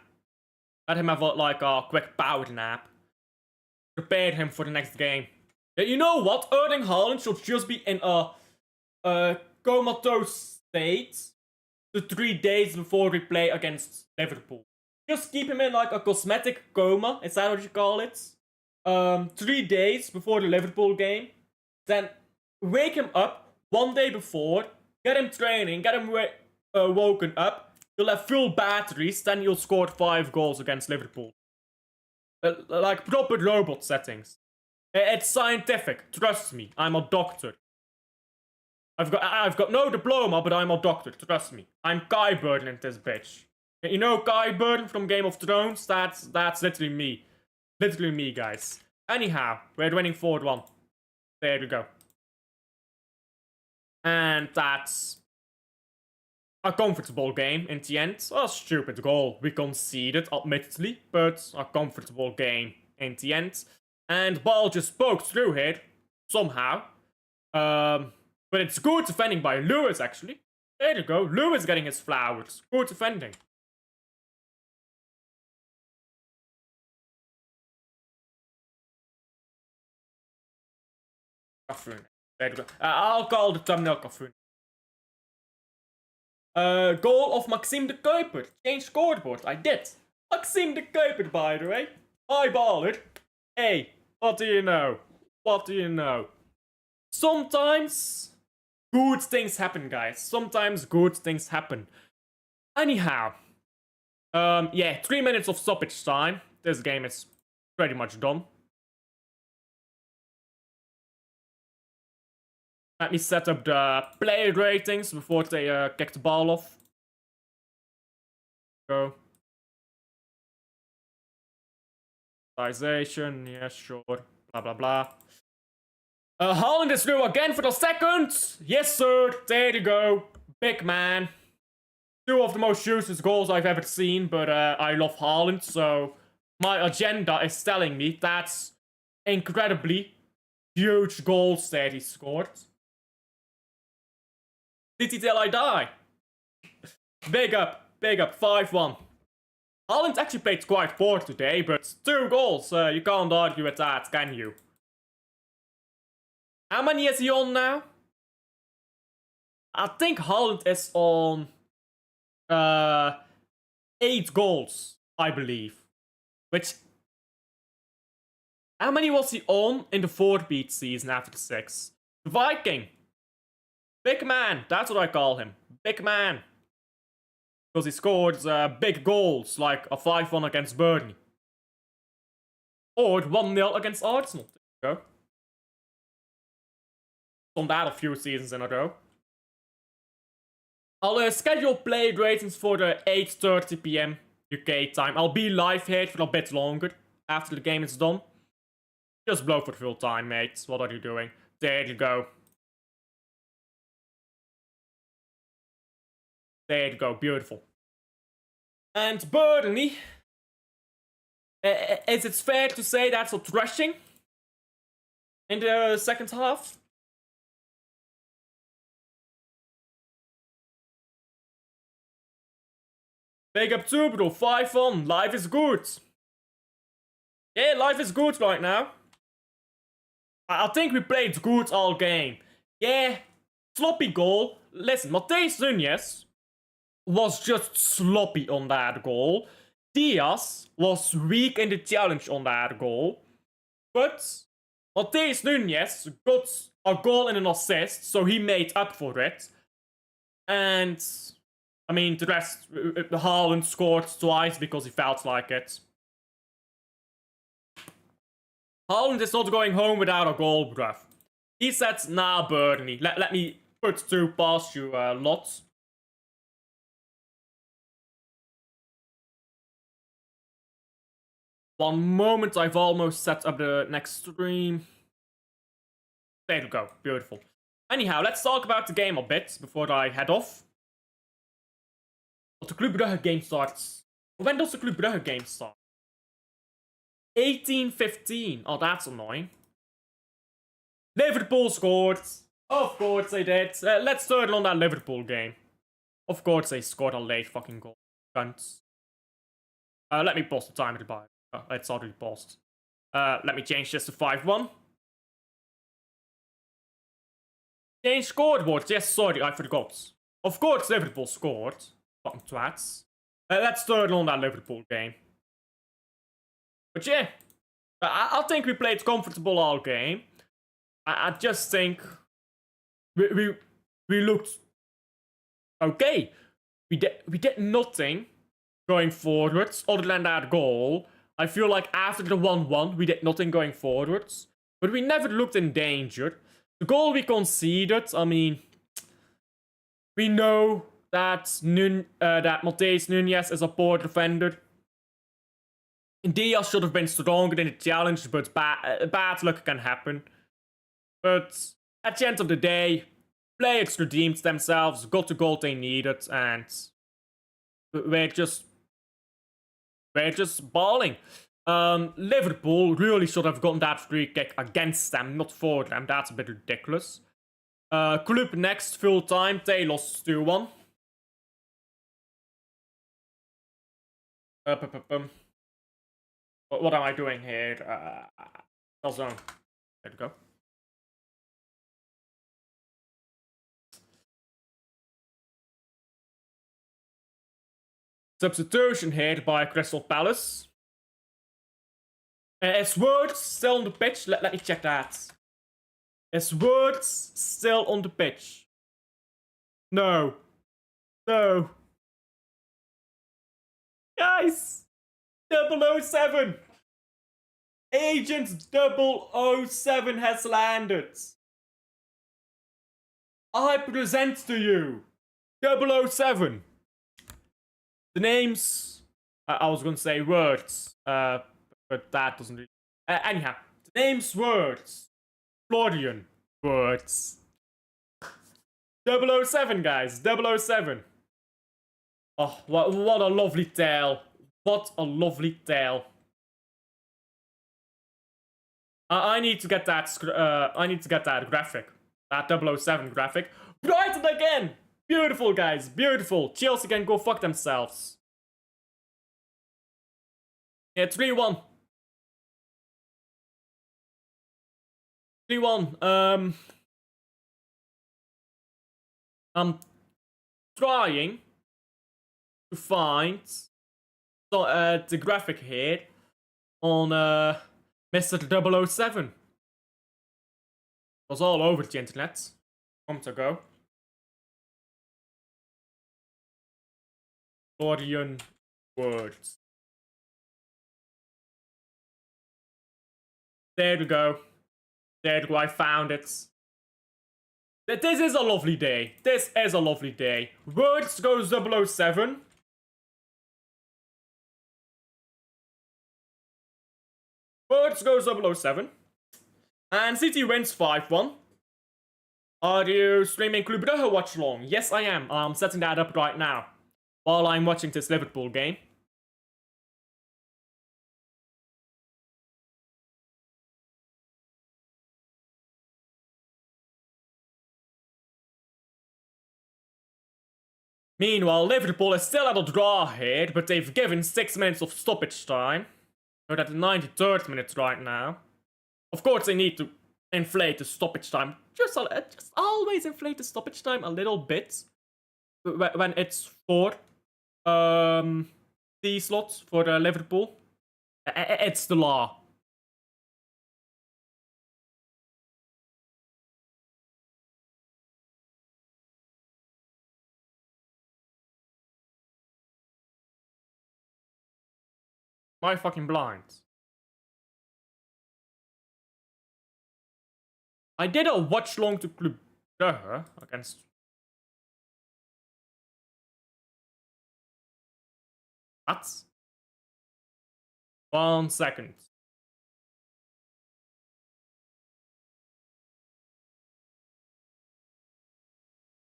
Let him have a quick power nap. Prepare him for the next game. You know what? Erling Haaland should just be in a comatose state the 3 days before we play against Liverpool. Just keep him in like a cosmetic coma, is that what you call it? 3 days before the Liverpool game. Then wake him up 1 day before, get him training, get him woken up. You'll have full batteries, then you'll score 5 goals against Liverpool. Like proper robot settings. It's scientific, trust me, I'm a doctor. I've got no diploma, but I'm a doctor, trust me. I'm Qyburn in this bitch. You know Qyburn from Game of Thrones? That's literally me. Literally me, guys. Anyhow, we're winning 4-1. There we go. And that's a comfortable game in the end. A stupid goal we conceded, admittedly, but a comfortable game in the end. And ball just poked through here, somehow. But it's good defending by Lewis, actually. There you go, Lewis getting his flowers. Good defending. There you go. I'll call the thumbnail Cafunes. Goal of Maxime de Kuiper. Change scoreboard. I did. Maxime de Kuiper, by the way. Hi, baller. Hey, what do you know? What do you know? Sometimes good things happen, guys. Sometimes good things happen. Anyhow. Yeah, 3 minutes of stoppage time. This game is pretty much done. Let me set up the player ratings before they kick the ball off. Go. Stabilization, yeah, sure. Blah, blah, blah. Haaland is through again for the second. Yes, sir. There you go. Big man. Two of the most useless goals I've ever seen, but I love Haaland, so my agenda is telling me that's incredibly huge goals that he scored. City till I die. Big up, 5-1. Haaland actually played quite poor today, but 2 goals, you can't argue with that, can you? How many is he on now? I think Haaland is on 8 goals, I believe. Which... How many was he on in the 4-beat season after the 6? The Viking. Big man, that's what I call him. Big man. Because he scored big goals, like a 5-1 against Burnley. Or 1-0 against Arsenal. There you go. Done that a few seasons in a row. I'll schedule play ratings for the 8:30 PM UK time. I'll be live here for a bit longer after the game is done. Just blow for full time, mates. What are you doing? There you go. There you go. Beautiful. And Burnley. Is it fair to say that's a thrashing in the second half? Big up too, bro. 5-1. Life is good. Yeah, life is good right now. I think we played good all game. Yeah, sloppy goal. Listen, Matheus Nunes was just sloppy on that goal. Diaz was weak in the challenge on that goal. But Matheus Nunes got a goal and an assist, so he made up for it. And... I mean, the rest, Haaland scored twice because he felt like it. Haaland is not going home without a goal, bruv. He said, nah, Burnley, let me put 2 past you, lots. One moment, I've almost set up the next stream. There you go, beautiful. Anyhow, let's talk about the game a bit before I head off. The Club Brugge game starts. When does the Club Brugge game start? 18:15. Oh, that's annoying. Liverpool scored. Of course they did. Let's turn on that Liverpool game. Of course they scored a late fucking goal. Cunts. Let me pause the timer to buy. It's already paused. Let me change this to 5-1. Change scoreboard. Yes, sorry, I forgot. Of course Liverpool scored. Fucking twats. Let's turn on that Liverpool game. But yeah, I think we played comfortable all game. I just think we looked okay. We did nothing going forwards other than that goal. I feel like after the 1-1, we did nothing going forwards. But we never looked in danger. The goal we conceded, I mean, we know that Matheus Nunes is a poor defender. Diaz should have been stronger in the challenge, but bad luck can happen. But at the end of the day, players redeemed themselves, got the goal they needed, and we're just balling. Liverpool really should have gotten that free kick against them, not for them. That's a bit ridiculous. Club next, full time. They lost 2-1. What am I doing here? Zone. There we go. Substitution here by Crystal Palace. Is Words still on the pitch? Let me check that. Is Words still on the pitch? No. No. Guys! 007! Agent 007 has landed. I present to you 007. The names, I was gonna say words, but that doesn't really. Anyhow, the names, words. Florian, words. 007, guys, 007. Oh, what a lovely tale. What a lovely tale. I need to get that. I need to get that graphic, that 007 graphic. Brighten again. Beautiful, guys. Beautiful. Chelsea can go fuck themselves. Yeah, 3-1. 3-1. I'm trying to find the graphic here on Mr. 007. It was all over the internet a month ago. Florian words. There we go. There we go, I found it. This is a lovely day. This is a lovely day. Words goes 007. Words goes 007. And City wins 5-1. Are you streaming Club Brugge Watchalong? Yes, I am. I'm setting that up right now while I'm watching this Liverpool game. Meanwhile, Liverpool is still at a draw here, but they've given 6 minutes of stoppage time. We're at the 93rd minute right now. Of course, they need to inflate the stoppage time. Just always inflate the stoppage time a little bit when it's for the slots for Liverpool. It's the law. My fucking blind. I did a watch long to Club Brugge against. What? 1 second.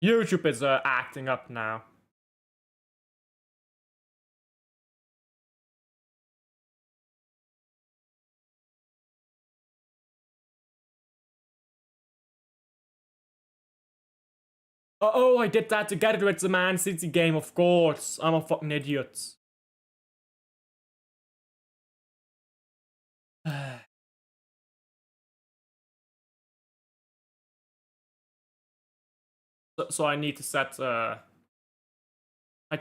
YouTube is acting up now. Oh, I did that together with the Man City game, of course. I'm a fucking idiot. So I need to set, I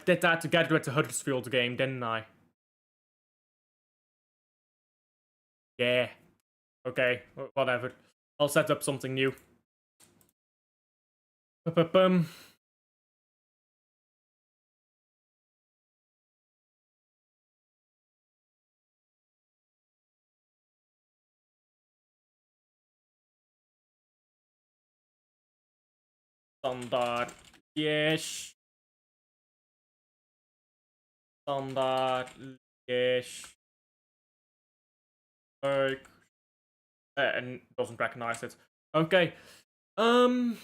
did that together with the Huddersfield game, didn't I? Yeah. Okay, whatever. I'll set up something new. Standaard. Yes. Standaard. Yes. Leuk. And doesn't recognize it. Okay. And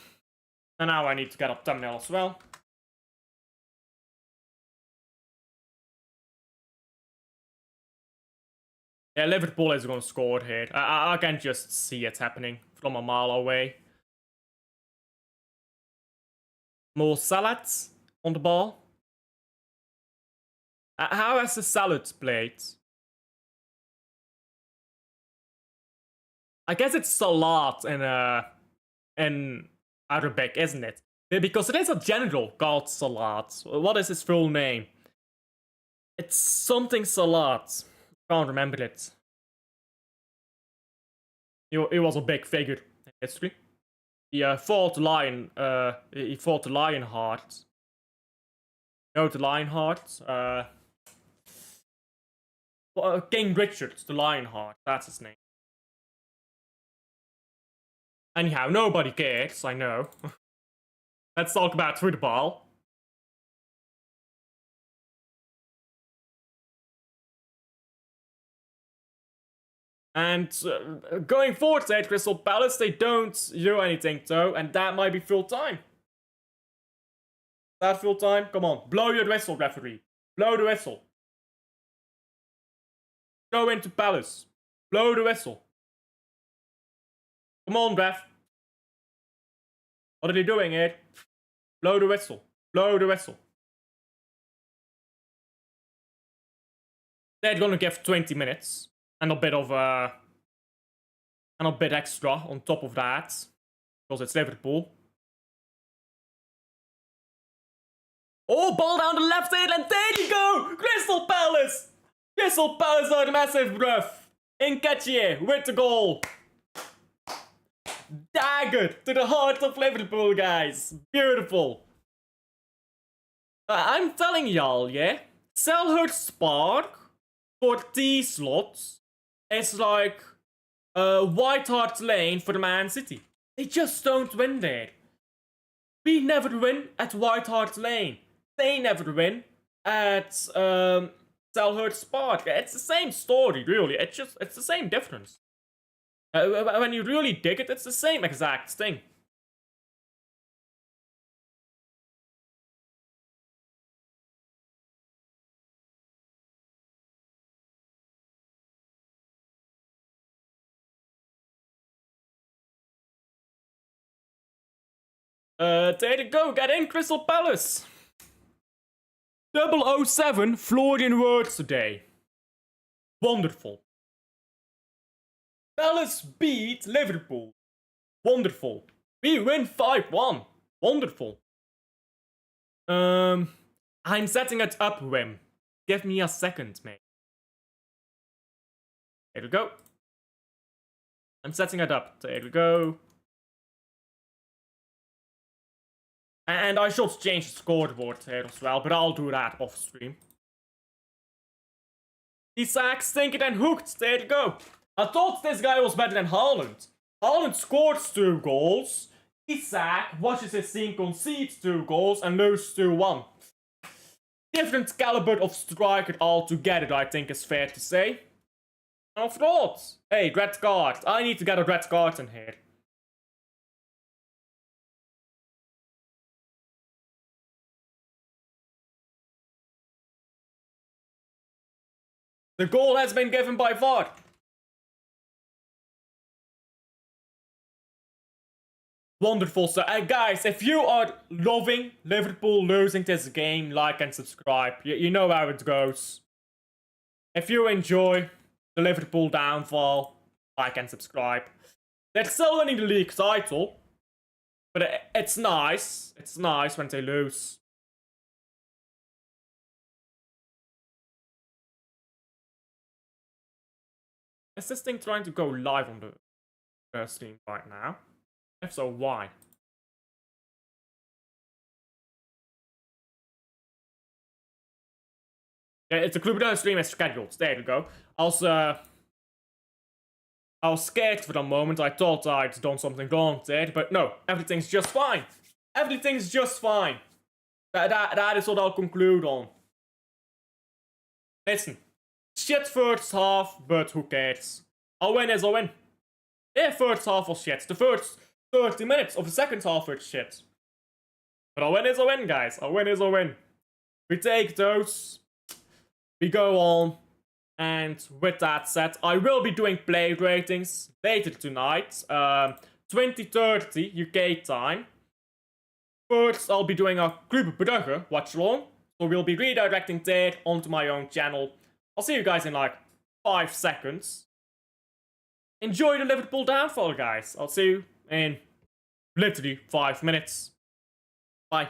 now I need to get a thumbnail as well. Yeah, Liverpool is going to score here. I can just see it happening from a mile away. More salads on the ball. How has the salad played? I guess it's salad in Arabic, isn't it? Because it is a general called salad. What is his full name? It's something salad. Can't remember it. He was a big figure in history. He fought Lion. He fought the Lionheart. No, the Lionheart. King Richard, the Lionheart. That's his name. Anyhow, nobody cares. I know. Let's talk about football. And going forward, at Crystal Palace, they don't do anything though, and that might be full time. That full time? Come on, blow your whistle, referee. Blow the whistle. Go into Palace. Blow the whistle. Come on, ref. What are they doing here? Blow the whistle. Blow the whistle. They're gonna give 20 minutes. And a bit of and a bit extra on top of that. Because it's Liverpool. Oh, ball down the left side, and there you go! Crystal Palace! Crystal Palace are massive, bruv. Nketiah with the goal. Dagger to the heart of Liverpool, guys. Beautiful. I'm telling y'all, yeah? Selhurst Park for these slots is like White Hart Lane for the Man City. They just don't win there. We never win at White Hart Lane. They never win at Selhurst Park. It's the same story, really. It's the same difference. When you really dig it, it's the same exact thing. There you go, get in, Crystal Palace. 007 Florian words today. Wonderful. Palace beat Liverpool. Wonderful. We win 5-1. Wonderful. I'm setting it up, Wim. Give me a second, mate. There we go. I'm setting it up. There we go. And I should change the scoreboard here as well, but I'll do that off stream. Isak, stinking and hooked. There you go. I thought this guy was better than Haaland. Haaland scores 2 goals. Isak watches his team concede 2 goals and lose 2-1. Different caliber of striker altogether, I think is fair to say. I thought, hey, red card. I need to get a red card in here. The goal has been given by VAR. Wonderful. So, guys, if you are loving Liverpool losing this game, like and subscribe. You know how it goes. If you enjoy the Liverpool downfall, like and subscribe. They're still winning the league title. But it's nice. It's nice when they lose. Is this thing trying to go live on the stream right now? If so, why? Yeah, it's a Club stream as scheduled. There you go. I was scared for a moment. I thought I'd done something wrong there, but no, everything's just fine. Everything's just fine. That is what I'll conclude on. Listen. Shit first half, but who cares? A win is a win. Yeah, first half was shit. The first 30 minutes of the second half were shit. But a win is a win, guys. A win is a win. We take those. We go on. And with that said, I will be doing play ratings later tonight. 20:30 UK time. First, I'll be doing a Club Brugge watch-along. So we'll be redirecting there onto my own channel. I'll see you guys in like 5 seconds. Enjoy the Liverpool downfall, guys. I'll see you in literally 5 minutes. Bye.